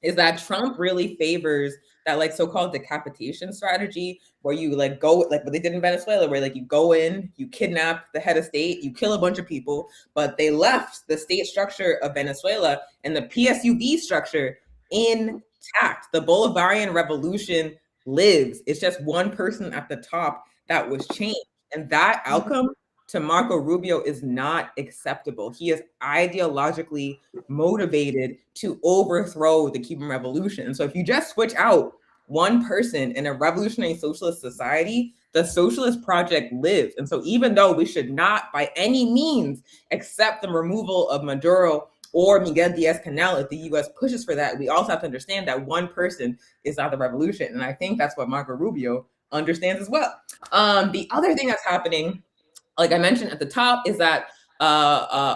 is that Trump really favors that like so-called decapitation strategy where you like go like what they did in Venezuela, where like you go in, you kidnap the head of state, you kill a bunch of people, but they left the state structure of Venezuela and the PSUV structure intact. The Bolivarian revolution lives. It's just one person at the top that was changed. And that outcome to Marco Rubio is not acceptable. He is ideologically motivated to overthrow the Cuban Revolution. And so if you just switch out one person in a revolutionary socialist society, the socialist project lives. And so even though we should not by any means accept the removal of Maduro or Miguel Diaz-Canel, if the US pushes for that, we also have to understand that one person is not the revolution. And I think that's what Marco Rubio understands as well. The other thing that's happening, like I mentioned at the top, is that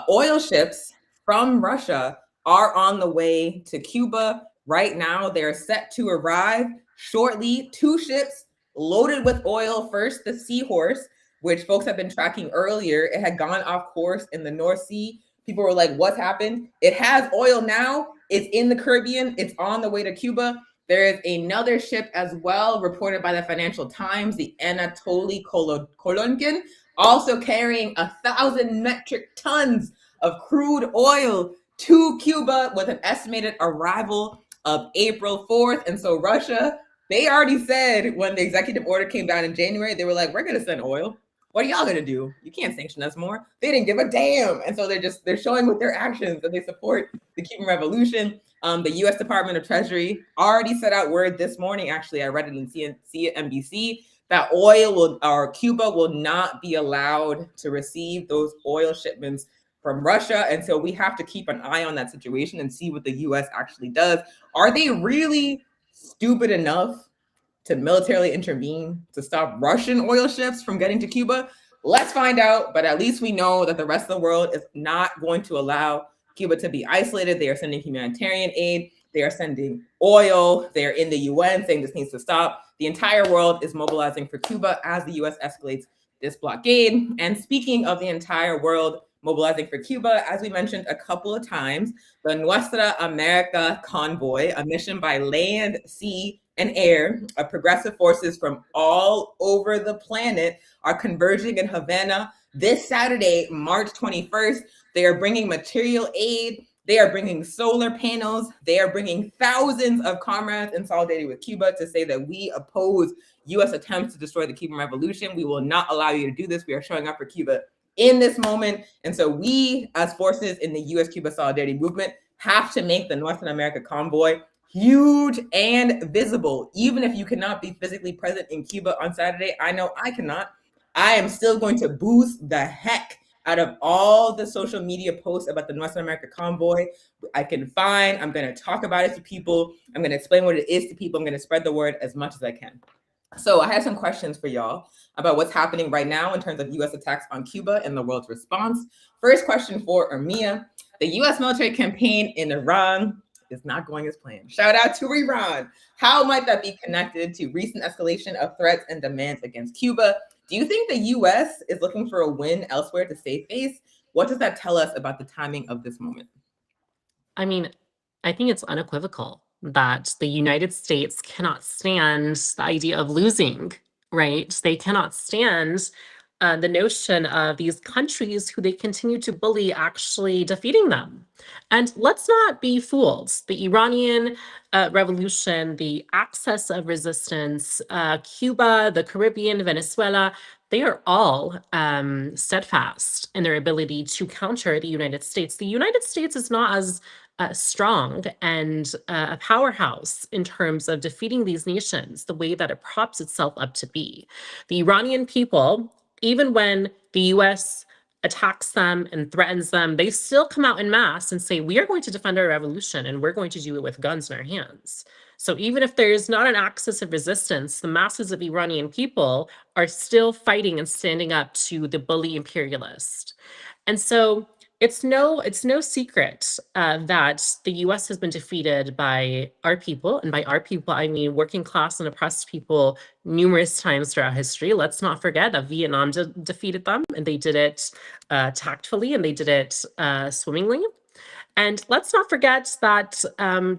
oil ships from Russia are on the way to Cuba. Right now, they're set to arrive shortly. 2 ships loaded with oil. First, the Seahorse, which folks have been tracking earlier. It had gone off course in the North Sea. People were like, what's happened? It has oil now. It's in the Caribbean. It's on the way to Cuba. There is another ship as well, reported by the Financial Times, the Anatoly Kolonkin, also carrying 1,000 metric tons of crude oil to Cuba with an estimated arrival of April 4th. And so Russia, they already said when the executive order came down in January, they were like, we're going to send oil. What are y'all going to do? You can't sanction us more. They didn't give a damn. And so they're showing with their actions that they support the Cuban Revolution. The U.S. Department of Treasury already set out word this morning. Actually, I read it in CNBC that Cuba will not be allowed to receive those oil shipments from Russia. And so we have to keep an eye on that situation and see what the US actually does. Are they really stupid enough to militarily intervene to stop Russian oil ships from getting to Cuba? Let's find out. But at least we know that the rest of the world is not going to allow Cuba to be isolated. They are sending humanitarian aid. They are sending oil. They're in the UN saying this needs to stop. The entire world is mobilizing for Cuba as the US escalates this blockade. And speaking of the entire world mobilizing for Cuba, as we mentioned a couple of times, the Nuestra América Convoy, a mission by land, sea, and air of progressive forces from all over the planet, are converging in Havana this Saturday, March 21st. They are bringing material aid. They are bringing solar panels. They are bringing thousands of comrades in solidarity with Cuba to say that we oppose U.S. attempts to destroy the Cuban Revolution. We will not allow you to do this. We are showing up for Cuba in this moment. And so we, as forces in the U.S.-Cuba solidarity movement, have to make the Nuestra América Convoy huge and visible. Even if you cannot be physically present in Cuba on Saturday, I know I cannot. I am still going to boost the heck out of all the social media posts about the Nuestra América Convoy I can find. I'm going to talk about it to people. I'm going to explain what it is to people. I'm going to spread the word as much as I can. So I have some questions for y'all about what's happening right now in terms of U.S. attacks on Cuba and the world's response. First question for Armia. The U.S. military campaign in Iran is not going as planned. Shout out to Iran. How might that be connected to recent escalation of threats and demands against Cuba? Do you think the U.S. is looking for a win elsewhere to save face? What does that tell us about the timing of this moment? I mean, I think it's unequivocal that the United States cannot stand the idea of losing, right? They cannot stand the notion of these countries who they continue to bully actually defeating them. And let's not be fooled. The Iranian Revolution, the axis of resistance, Cuba, the Caribbean, Venezuela, they are all steadfast in their ability to counter the United States. The United States is not as strong and a powerhouse in terms of defeating these nations the way that it props itself up to be. The Iranian people, even when the US attacks them and threatens them, they still come out in mass and say, we are going to defend our revolution and we're going to do it with guns in our hands. So even if there's not an axis of resistance, the masses of Iranian people are still fighting and standing up to the bully imperialist. And so it's no secret that the US has been defeated by our people. And by our people, I mean working class and oppressed people numerous times throughout history. Let's not forget that Vietnam defeated them, and they did it tactfully, and they did it swimmingly. And let's not forget that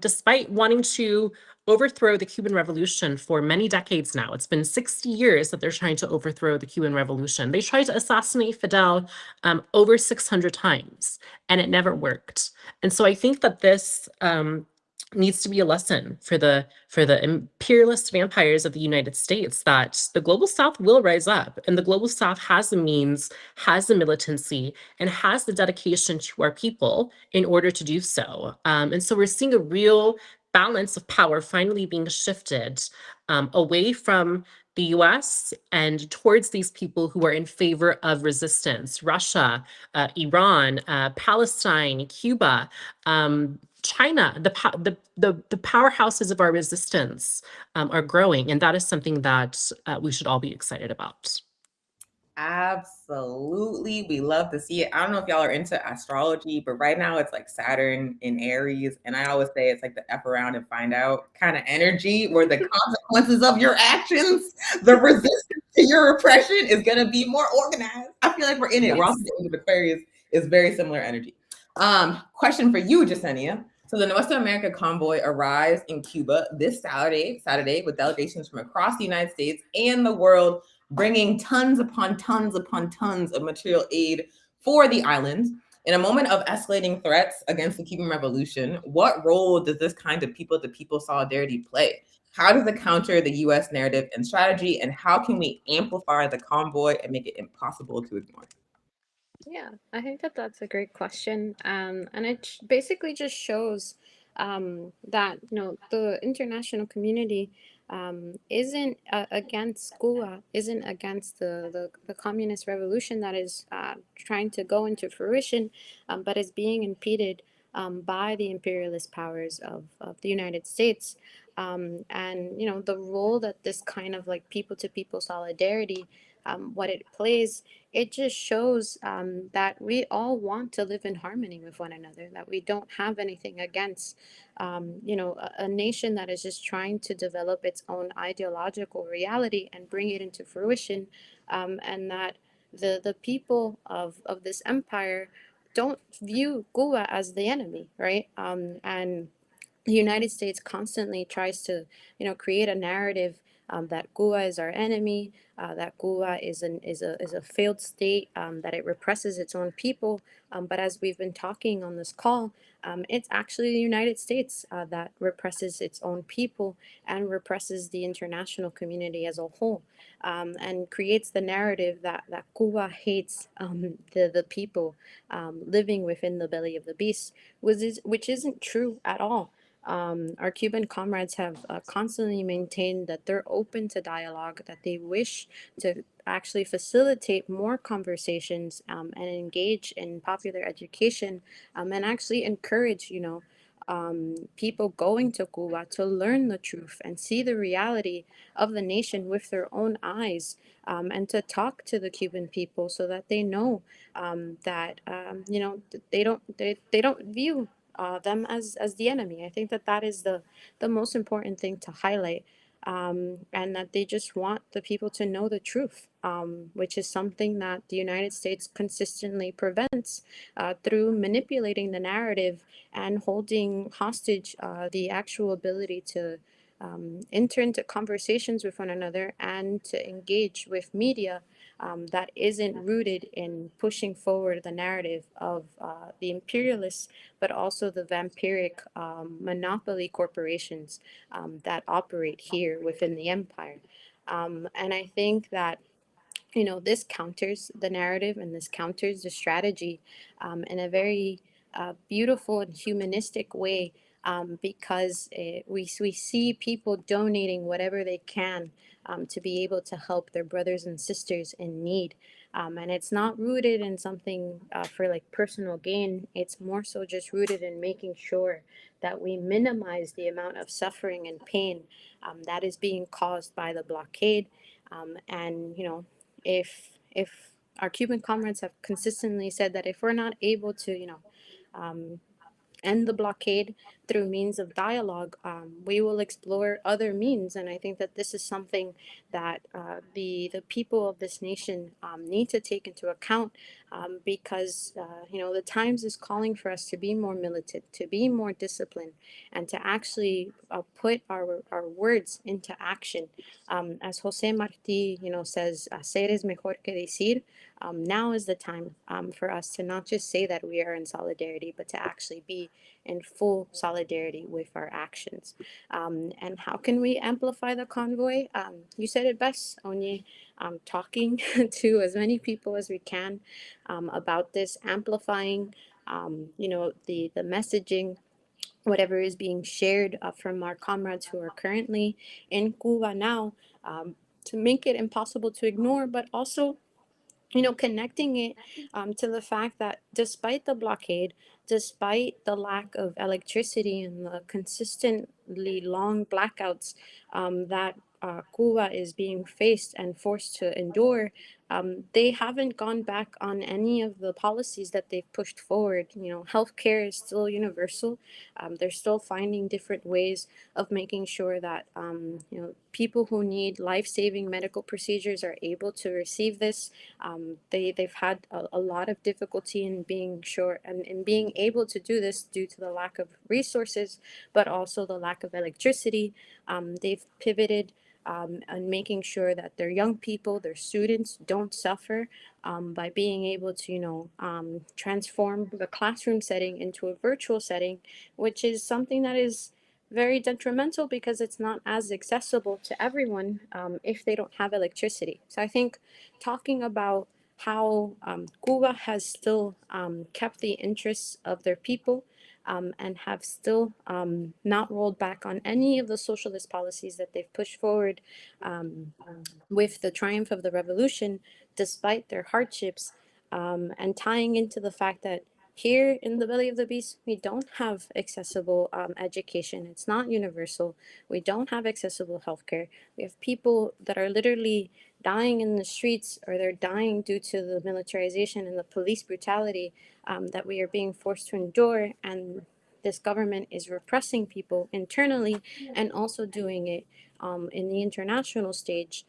despite wanting to overthrow the Cuban Revolution for many decades now, it's been 60 years that they're trying to overthrow the Cuban Revolution. They tried to assassinate Fidel over 600 times, and it never worked. And so I think that this needs to be a lesson for the imperialist vampires of the United States, that the global South will rise up, and the global South has the means, has the militancy, and has the dedication to our people in order to do so. And so we're seeing a real balance of power finally being shifted away from the US and towards these people who are in favor of resistance: Russia, Iran, Palestine, Cuba, China. The powerhouses of our resistance are growing, and that is something that we should all be excited about. Absolutely. We love to see it. I don't know if y'all are into astrology, but right now it's like Saturn in Aries. And I always say it's like the F around and find out kind of energy, where the consequences of your actions, the resistance to your repression is going to be more organized. I feel like we're in it. We're also into Aquarius is very similar energy. Question for you, Jasenia. So the Nuestra América Convoy arrives in Cuba this Saturday with delegations from across the United States and the world, bringing tons upon tons upon tons of material aid for the island. In a moment of escalating threats against the Cuban Revolution, what role does this kind of people-to-people solidarity play? How does it counter the US narrative and strategy, and how can we amplify the convoy and make it impossible to ignore? Yeah, I think that that's a great question. And it basically just shows that, the international community isn't against Cuba, isn't against the communist revolution that is trying to go into fruition, but is being impeded by the imperialist powers of the United States. And, the role that this kind of like people-to-people solidarity, what it plays, it just shows that we all want to live in harmony with one another, that we don't have anything against, a nation that is just trying to develop its own ideological reality and bring it into fruition, and that the people of this empire don't view Cuba as the enemy, right? And the United States constantly tries to, create a narrative that Cuba is our enemy, that Cuba is a failed state, that it represses its own people. But as we've been talking on this call, it's actually the United States that represses its own people and represses the international community as a whole, and creates the narrative that Cuba hates the people living within the belly of the beast, which isn't true at all. Our Cuban comrades have constantly maintained that they're open to dialogue, that they wish to actually facilitate more conversations, and engage in popular education, and actually encourage, people going to Cuba to learn the truth and see the reality of the nation with their own eyes, and to talk to the Cuban people so that they know that they don't view them as the enemy. I think that that is the most important thing to highlight, and that they just want the people to know the truth, which is something that the United States consistently prevents through manipulating the narrative and holding hostage the actual ability to enter into conversations with one another and to engage with media that isn't rooted in pushing forward the narrative of the imperialists, but also the vampiric monopoly corporations that operate here within the empire. And I think that this counters the narrative and this counters the strategy in a very beautiful and humanistic way, because we see people donating whatever they can to be able to help their brothers and sisters in need. And it's not rooted in something for like personal gain. It's more so just rooted in making sure that we minimize the amount of suffering and pain that is being caused by the blockade. And if our Cuban comrades have consistently said that if we're not able to end the blockade through means of dialogue, we will explore other means. And I think that this is something that the people of this nation need to take into account, because the times is calling for us to be more militant, to be more disciplined, and to actually put our words into action. As Jose Marti says, hacer es mejor que decir. Now is the time for us to not just say that we are in solidarity, but to actually be in full solidarity with our actions. And how can we amplify the convoy? You said it best, Onye. Talking to as many people as we can about this, amplifying, the messaging, whatever is being shared from our comrades who are currently in Cuba now, to make it impossible to ignore, but also connecting it to the fact that despite the blockade, despite the lack of electricity and the consistently long blackouts that Cuba is being faced and forced to endure, they haven't gone back on any of the policies that they've pushed forward. Healthcare is still universal. They're still finding different ways of making sure that people who need life-saving medical procedures are able to receive this. They've had a lot of difficulty in being sure and in being able to do this due to the lack of resources, but also the lack of electricity. They've pivoted and making sure that their young people, their students, don't suffer by being able to, transform the classroom setting into a virtual setting, which is something that is very detrimental because it's not as accessible to everyone if they don't have electricity. So I think talking about how Cuba has still kept the interests of their people and have still not rolled back on any of the socialist policies that they've pushed forward with the triumph of the revolution, despite their hardships, and tying into the fact that here in the belly of the beast, we don't have accessible education. It's not universal. We don't have accessible healthcare. We have people that are literally dying in the streets, or they're dying due to the militarization and the police brutality that we are being forced to endure. And this government is repressing people internally and also doing it in the international stage.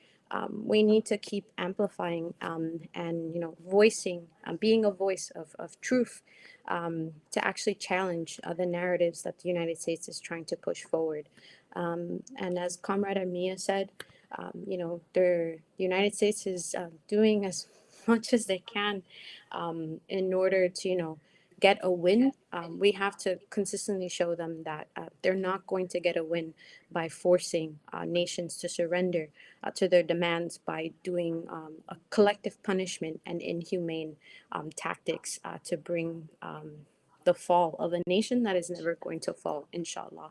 We need to keep amplifying and voicing, being a voice of truth, to actually challenge the narratives that the United States is trying to push forward. And as Comrade Amia said, the United States is doing as much as they can in order to get a win. We have to consistently show them that they're not going to get a win by forcing nations to surrender to their demands by doing a collective punishment and inhumane tactics to bring the fall of a nation that is never going to fall, inshallah.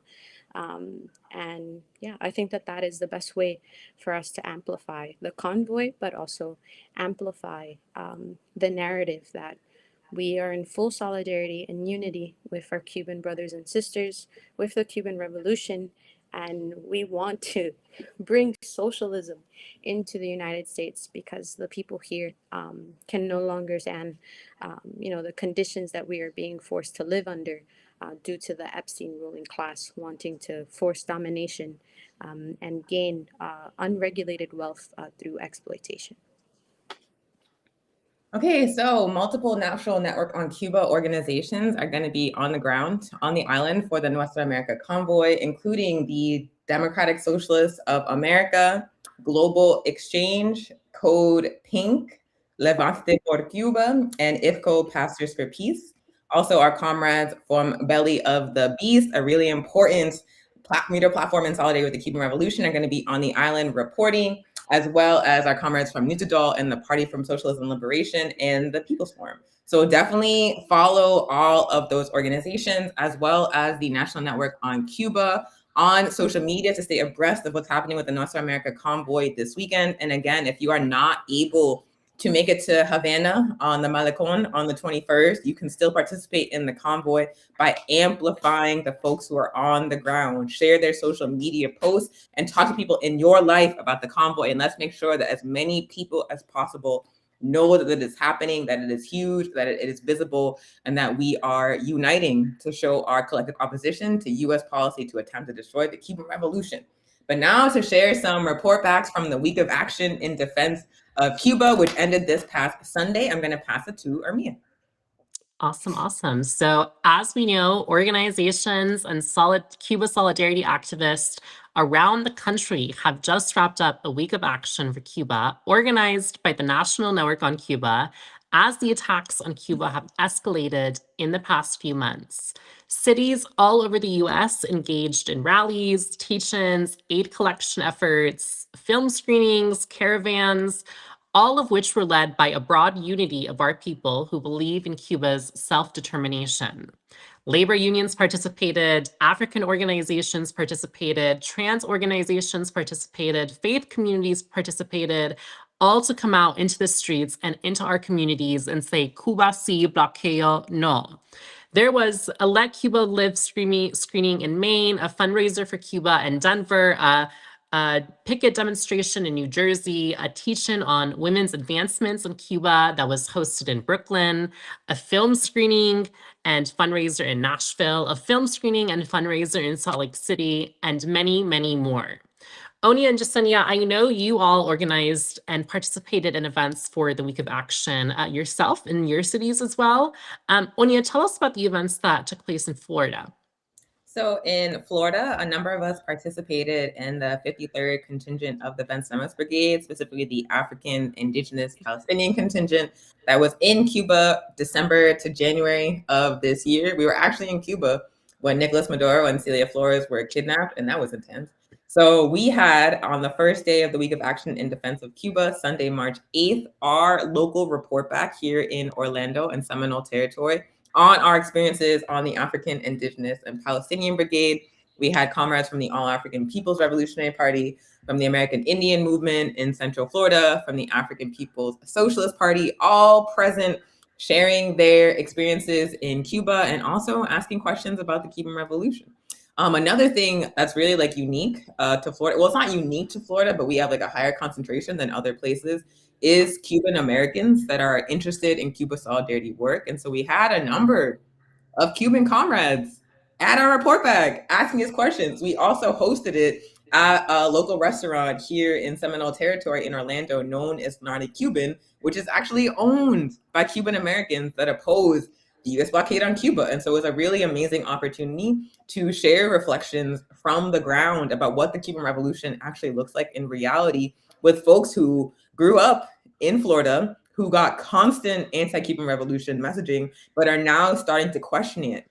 And yeah, I think that is the best way for us to amplify the convoy, but also amplify the narrative that we are in full solidarity and unity with our Cuban brothers and sisters, with the Cuban Revolution, and we want to bring socialism into the United States because the people here can no longer stand, the conditions that we are being forced to live under due to the Epstein ruling class wanting to force domination and gain unregulated wealth through exploitation. Okay, so multiple National Network on Cuba organizations are going to be on the ground on the island for the Nuestra América Convoy, including the Democratic Socialists of America, Global Exchange, Code Pink, Levante por Cuba, and IFCO Pastors for Peace. Also, our comrades from Belly of the Beast, a really important media platform in solidarity with the Cuban Revolution, are going to be on the island reporting, as well as our comrades from Nutidol and the Party from Socialism and Liberation and the People's Forum. So definitely follow all of those organizations, as well as the National Network on Cuba on social media to stay abreast of what's happening with the Nuestra América Convoy this weekend. And again, if you are not able to make it to Havana on the Malecon on the 21st, you can still participate in the convoy by amplifying the folks who are on the ground. Share their social media posts and talk to people in your life about the convoy. And let's make sure that as many people as possible know that it is happening, that it is huge, that it is visible, and that we are uniting to show our collective opposition to U.S. policy to attempt to destroy the Cuban Revolution. But now to share some report backs from the week of action in defense of Cuba, which ended this past Sunday, I'm going to pass it to Armia. Awesome. So as we know, organizations and Cuba solidarity activists around the country have just wrapped up a week of action for Cuba, organized by the National Network on Cuba, as the attacks on Cuba have escalated in the past few months. Cities all over the US engaged in rallies, teach-ins, aid collection efforts, film screenings, caravans, all of which were led by a broad unity of our people who believe in Cuba's self-determination. Labor unions participated, African organizations participated, trans organizations participated, faith communities participated, all to come out into the streets and into our communities and say, Cuba Sí, Bloqueo No. There was a Let Cuba Live screening in Maine, a fundraiser for Cuba in Denver, a picket demonstration in New Jersey, a teach-in on women's advancements in Cuba that was hosted in Brooklyn, a film screening and fundraiser in Nashville, a film screening and fundraiser in Salt Lake City, and many, many more. Onia and Jasenia, I know you all organized and participated in events for the Week of Action yourself in your cities as well. Onia, tell us about the events that took place in Florida. So in Florida, a number of us participated in the 53rd contingent of the Vencemas Brigade, specifically the African Indigenous Palestinian contingent that was in Cuba December to January of this year. We were actually in Cuba when Nicolas Maduro and Celia Flores were kidnapped, and that was intense. So we had, on the first day of the Week of Action in Defense of Cuba, Sunday, March 8th, our local report back here in Orlando and Seminole Territory on our experiences on the African Indigenous and Palestinian Brigade. We had comrades from the All-African People's Revolutionary Party, from the American Indian Movement in Central Florida, from the African People's Socialist Party, all present, sharing their experiences in Cuba and also asking questions about the Cuban Revolution. Another thing that's really like unique to Florida, well, it's not unique to Florida, but we have like a higher concentration than other places, is Cuban Americans that are interested in Cuba solidarity work. And so we had a number of Cuban comrades at our report back asking us questions. We also hosted it at a local restaurant here in Seminole Territory in Orlando known as Gnarly Cuban, which is actually owned by Cuban Americans that oppose the U.S. blockade on Cuba. And so it was a really amazing opportunity to share reflections from the ground about what the Cuban Revolution actually looks like in reality with folks who grew up in Florida, who got constant anti-Cuban Revolution messaging, but are now starting to question it,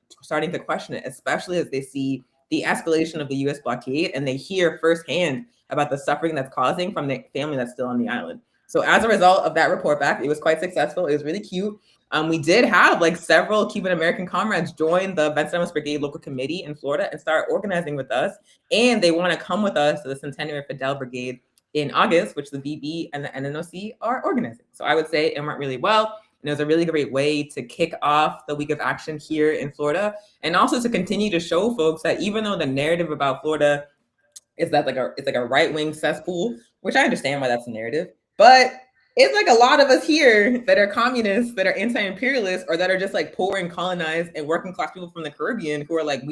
especially as they see the escalation of the U.S. blockade and they hear firsthand about the suffering that's causing from the family that's still on the island. So as a result of that report back, it was quite successful. It was really cute. We did have like several Cuban American comrades join the Vencemas Brigade local committee in Florida and start organizing with us. And they want to come with us to the Centenary Fidel Brigade in August, which the VB and the NNOC are organizing. So I would say it went really well. And it was a really great way to kick off the Week of Action here in Florida. And also to continue to show folks that even though the narrative about Florida is that it's like a right-wing cesspool, which I understand why that's a narrative, but it's like a lot of us here that are communists, that are anti-imperialists, or that are just like poor and colonized and working class people from the Caribbean who are like,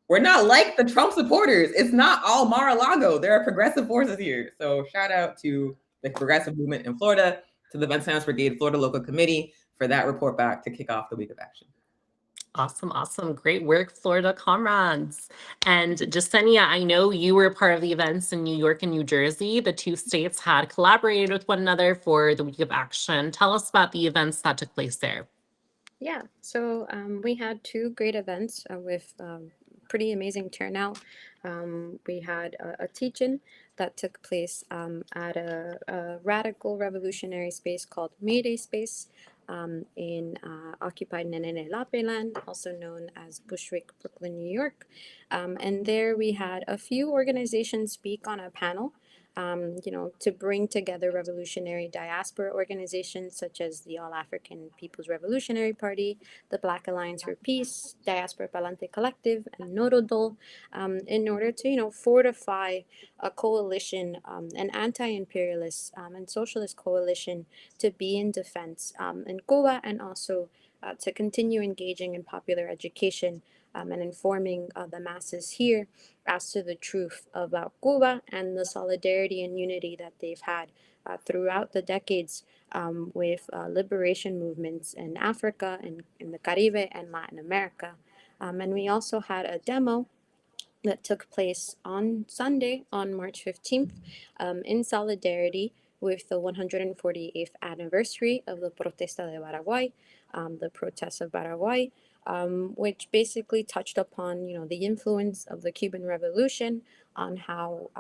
we're not like the Trump supporters. It's not all Mar-a-Lago. There are progressive forces here. So shout out to the progressive movement in Florida, to the Vencemas Brigade Florida Local Committee for that report back to kick off the Week of Action. Awesome, awesome. Great work, Florida comrades. And Jasenia, I know you were part of the events in New York and New Jersey. The two states had collaborated with one another for the Week of Action. Tell us about the events that took place there. Yeah, so we had two great events with pretty amazing turnout. We had a teach-in that took place at a radical revolutionary space called Mayday Space in occupied Nenene land, also known as Bushwick, Brooklyn, New York. And there we had a few organizations speak on a panel. To bring together revolutionary diaspora organizations such as the All African People's Revolutionary Party, the Black Alliance for Peace, Diaspora Palante Collective, and Norodol, in order to, fortify a coalition, an anti-imperialist and socialist coalition to be in defense in Cuba, and also to continue engaging in popular education and informing the masses here as to the truth about Cuba and the solidarity and unity that they've had throughout the decades with liberation movements in Africa and in the Caribe and Latin America. And we also had a demo that took place on Sunday, on March 15th, in solidarity with the 148th anniversary of the Protesta de Paraguay, the protests of Paraguay, which basically touched upon, the influence of the Cuban Revolution on how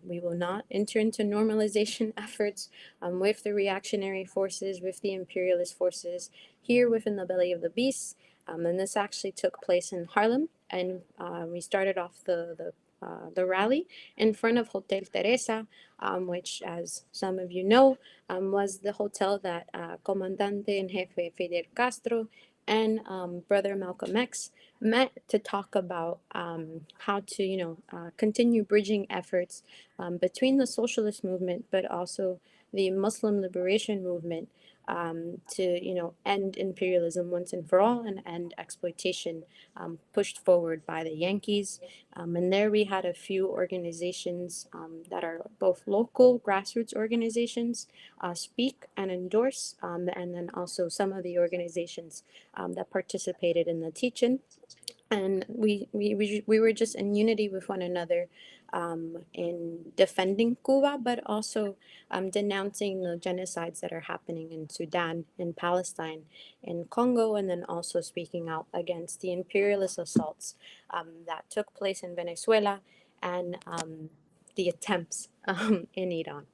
we will not enter into normalization efforts with the reactionary forces, with the imperialist forces here within the belly of the beast. And this actually took place in Harlem, and we started off the rally in front of Hotel Teresa, which, as some of you know, was the hotel that Comandante en Jefe Fidel Castro and Brother Malcolm X met to talk about how to, continue bridging efforts between the socialist movement, but also the Muslim liberation movement to, end imperialism once and for all and end exploitation pushed forward by the Yankees. And there we had a few organizations that are both local grassroots organizations speak and endorse, and then also some of the organizations that participated in the teach-in. And we were just in unity with one another in defending Cuba, but also denouncing the genocides that are happening in Sudan, in Palestine, in Congo, and then also speaking out against the imperialist assaults that took place in Venezuela and the attempts in Iran.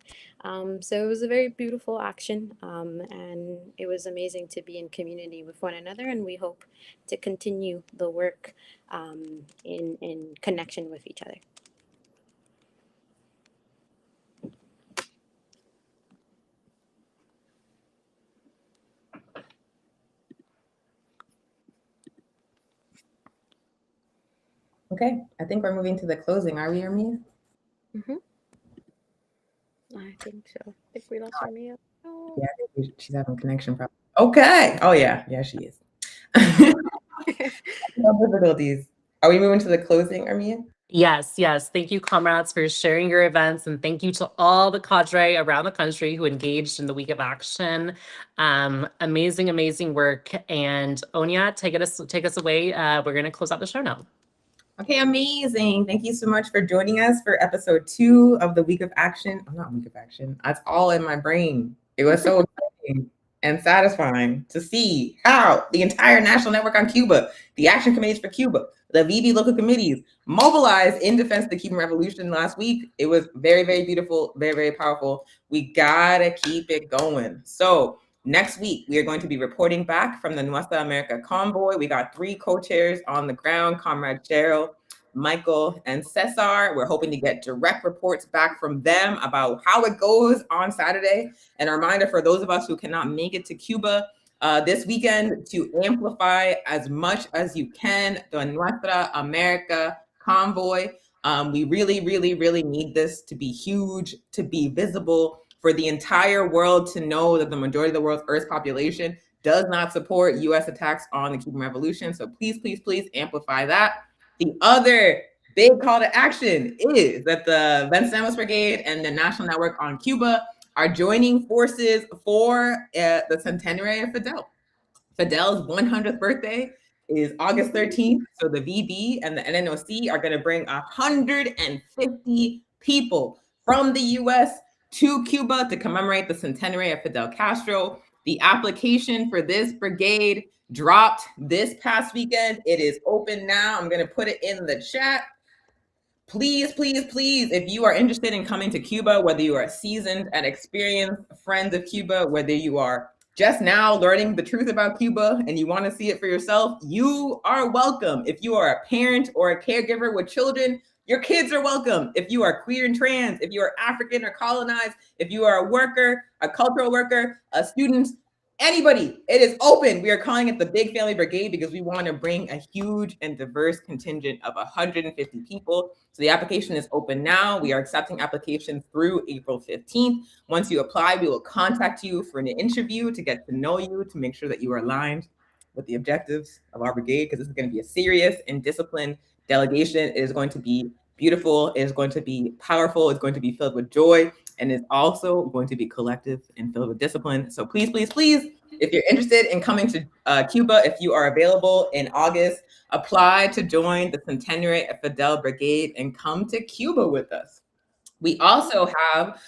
So it was a very beautiful action, and it was amazing to be in community with one another, and we hope to continue the work in connection with each other. Okay, I think we're moving to the closing. Are we, Armia? Mm-hmm. I think so. I think we lost Armia. Oh. Yeah, I think she's having connection problems. Okay. Oh yeah, she is. No difficulties. Are we moving to the closing, Armia? Yes, yes. Thank you, comrades, for sharing your events. And thank you to all the cadre around the country who engaged in the Week of Action. Amazing, amazing work. And Onya, take us away. We're going to close out the show now. Okay, amazing. Thank you so much for joining us for episode 2 of the Week of Action. Oh, not Week of Action. That's all in my brain. It was so exciting and satisfying to see how the entire National Network on Cuba, the Action Committees for Cuba, the VB local committees mobilized in defense of the Cuban Revolution last week. It was very, very beautiful, very, very powerful. We gotta keep it going. So next week, we are going to be reporting back from the Nuestra América Convoy. We got 3 co-chairs on the ground, Comrade Cheryl, Michael, and Cesar. We're hoping to get direct reports back from them about how it goes on Saturday. And a reminder for those of us who cannot make it to Cuba this weekend to amplify as much as you can the Nuestra América Convoy. We really, really, really need this to be huge, to be visible, for the entire world to know that the majority of the world's Earth population does not support U.S. attacks on the Cuban Revolution. So please, please, please amplify that. The other big call to action is that the Vencemos Brigade and the National Network on Cuba are joining forces for the centenary of Fidel. Fidel's 100th birthday is August 13th. So the VB and the NNOC are going to bring 150 people from the US to Cuba to commemorate the centenary of Fidel Castro. The application for this brigade dropped this past weekend. It is open now. I'm going to put it in the chat. Please, please, please, if you are interested in coming to Cuba, whether you are seasoned and experienced friends of Cuba, whether you are just now learning the truth about Cuba and you want to see it for yourself, you are welcome. If you are a parent or a caregiver with children, your kids are welcome. If you are queer and trans, if you are African or colonized, if you are a worker, a cultural worker, a student, anybody, it is open. We are calling it the Big Family Brigade because we want to bring a huge and diverse contingent of 150 people. So the application is open now. We are accepting applications through April 15th. Once you apply, we will contact you for an interview to get to know you, to make sure that you are aligned with the objectives of our brigade, because this is going to be a serious and disciplined delegation. It is going to be beautiful. It is going to be powerful. It's going to be filled with joy. And it's also going to be collective and filled with discipline. So please, please, please, if you're interested in coming to Cuba, if you are available in August, apply to join the Centenary of Fidel Brigade and come to Cuba with us. We also have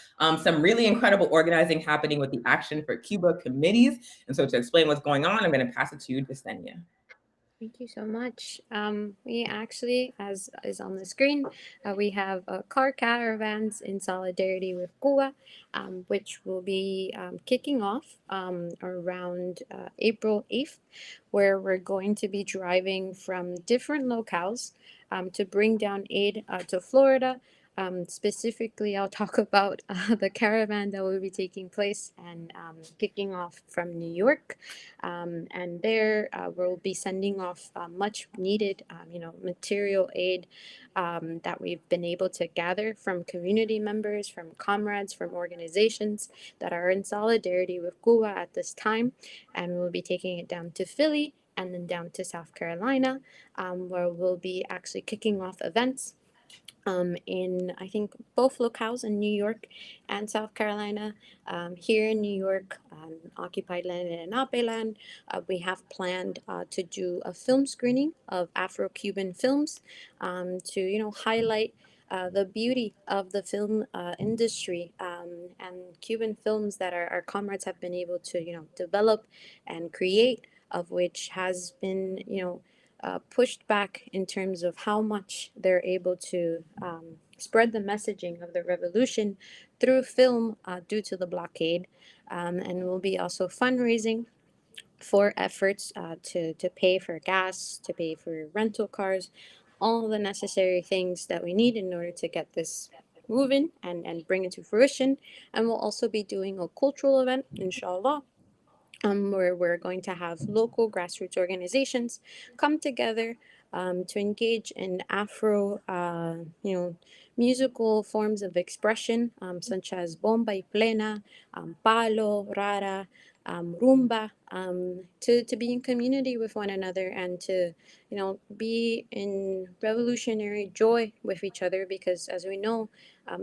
some really incredible organizing happening with the Action for Cuba committees. And so to explain what's going on, I'm going to pass it to you, Jasenia. Thank you so much. We actually, as is on the screen, we have car caravans in solidarity with Cuba, which will be kicking off around April 8th, where we're going to be driving from different locales to bring down aid to Florida. Specifically, I'll talk about the caravan that will be taking place and kicking off from New York. And there we'll be sending off much needed, material aid that we've been able to gather from community members, from comrades, from organizations that are in solidarity with Cuba at this time. And we'll be taking it down to Philly and then down to South Carolina, where we'll be actually kicking off events in, I think, both locales in New York and South Carolina. Here in New York, Occupied Land and Lenape Land, we have planned to do a film screening of Afro-Cuban films to, highlight the beauty of the film industry and Cuban films that our comrades have been able to, develop and create, of which has been, pushed back in terms of how much they're able to spread the messaging of the revolution through film due to the blockade. And we'll be also fundraising for efforts to pay for gas, to pay for rental cars, all the necessary things that we need in order to get this moving and bring it to fruition. And we'll also be doing a cultural event, inshallah, where we're going to have local grassroots organizations come together to engage in Afro, musical forms of expression, such as bomba y plena, palo, rara, rumba, to be in community with one another and to, be in revolutionary joy with each other, because as we know,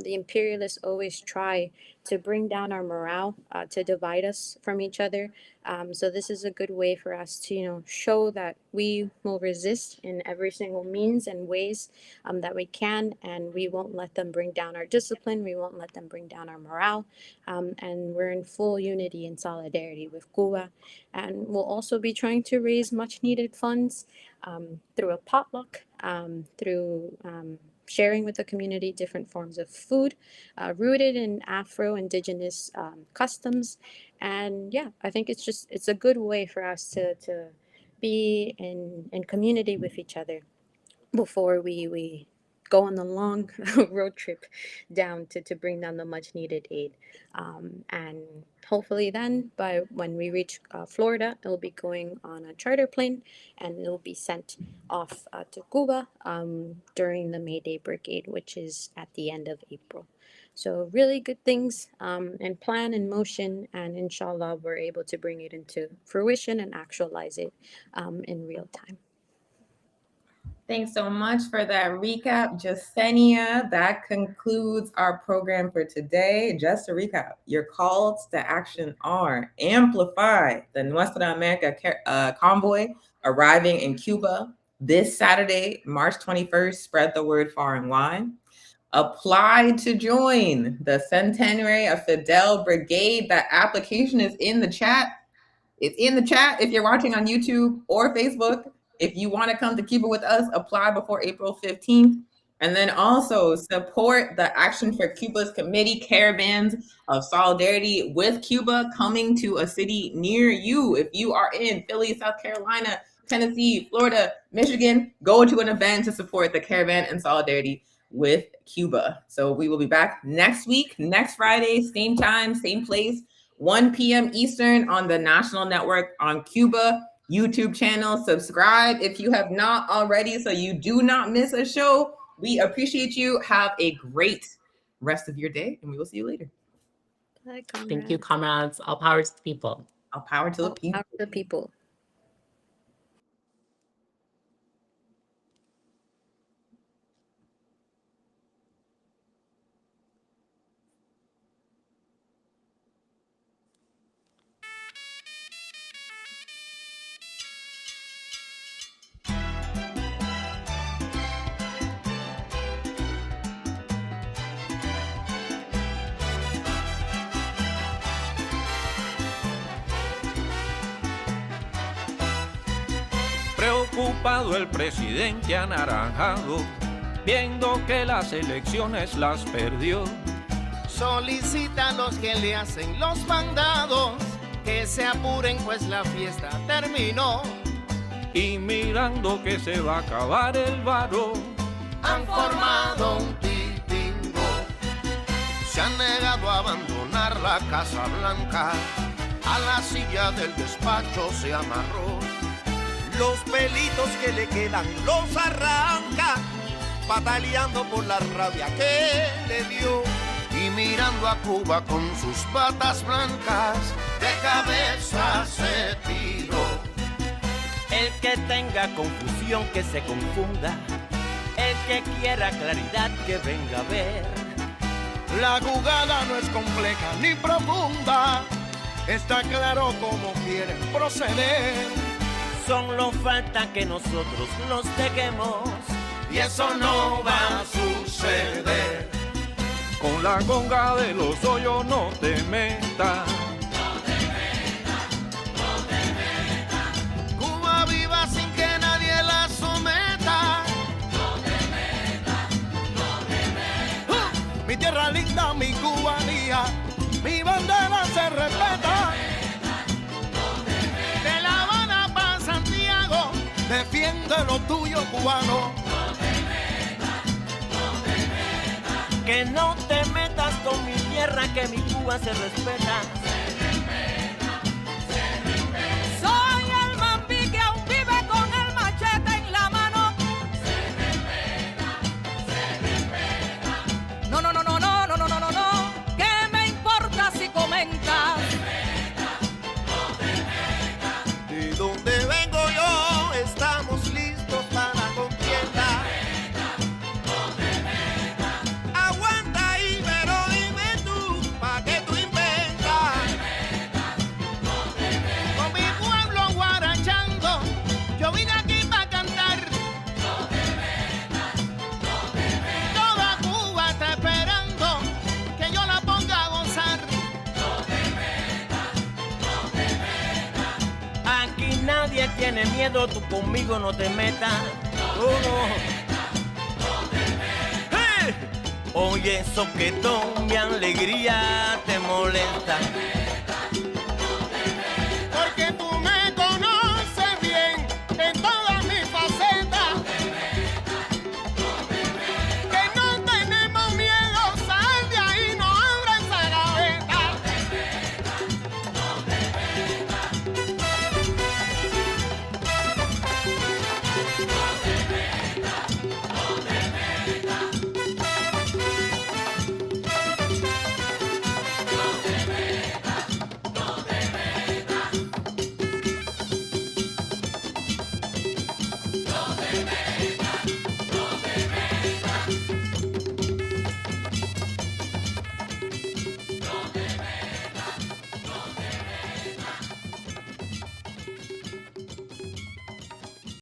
the imperialists always try to bring down our morale, to divide us from each other. So this is a good way for us to, show that we will resist in every single means and ways that we can, and we won't let them bring down our discipline. We won't let them bring down our morale, and we're in full unity and solidarity with Cuba. And we'll also be trying to raise much needed funds through a potluck, through sharing with the community different forms of food rooted in Afro-Indigenous customs. And yeah, I think it's a good way for us to be in community with each other before we go on the long road trip down to bring down the much needed aid. And hopefully then, by when we reach Florida, it'll be going on a charter plane and it'll be sent off to Cuba during the May Day Brigade, which is at the end of April. So really good things and plan in motion, and inshallah we're able to bring it into fruition and actualize it in real time. Thanks so much for that recap, Jasenia. That concludes our program for today. Just to recap, your calls to action are amplify the Nuestra América Convoy arriving in Cuba this Saturday, March 21st. Spread the word far and wide. Apply to join the Centenary of Fidel Brigade. That application is in the chat. It's in the chat if you're watching on YouTube or Facebook. If you want to come to Cuba with us, apply before April 15th. And then also support the Action for Cuba's Committee Caravans of Solidarity with Cuba coming to a city near you. If you are in Philly, South Carolina, Tennessee, Florida, Michigan, go to an event to support the Caravan in Solidarity with Cuba. So we will be back next week, next Friday, same time, same place, 1 p.m. Eastern on the National Network on Cuba YouTube channel. Subscribe if you have not already so you do not miss a show. We appreciate you. Have a great rest of your day, and we will see you later. Bye, Thank you, comrades. All power to the people. All power to the All people. power to the people. Preocupado el presidente anaranjado, viendo que las elecciones las perdió. Solicita a los que le hacen los mandados que se apuren pues la fiesta terminó. Y mirando que se va a acabar el varo, Han formado un titingo, se han negado a abandonar la Casa Blanca, a la silla del despacho se amarró. Los pelitos que le quedan los arranca, pataleando por la rabia que le dio. Y mirando a Cuba con sus batas blancas, de cabeza se tiró. El que tenga confusión que se confunda, el que quiera claridad que venga a ver. La jugada no es compleja ni profunda, está claro cómo quieren proceder. Solo falta que nosotros los dejemos, Y eso no va a suceder. con la conga de los hoyos no te metas. Cuba viva sin que nadie la someta. Mi tierra linda, mi cubanía, mi bandera se respeta. De La Habana para Santiago, defiende lo tuyo, cubano. que no te metas con mi tierra, que mi Cuba se respeta. Soy el mambí que aún vive con el machete en la mano. No, no, no, no, no, no, no, no, no, no. ¿Qué me importa si comentas? De donde vengo yo, estamos listos para la contienda. Aguanta ahí, pero dime tú, ¿pa' qué tú inventas? Con mi pueblo guarachando, yo vine aquí para cantar. Toda Cuba está esperando que yo la ponga a gozar. Aquí nadie tiene miedo, tú conmigo no te metas. Oh, no. ¡Hey! Oye, soquetón, mi alegría te molesta. Porque tú me conoces bien en todas mis facetas. Que no tenemos miedo, sal de ahí, no abra esa gaveta.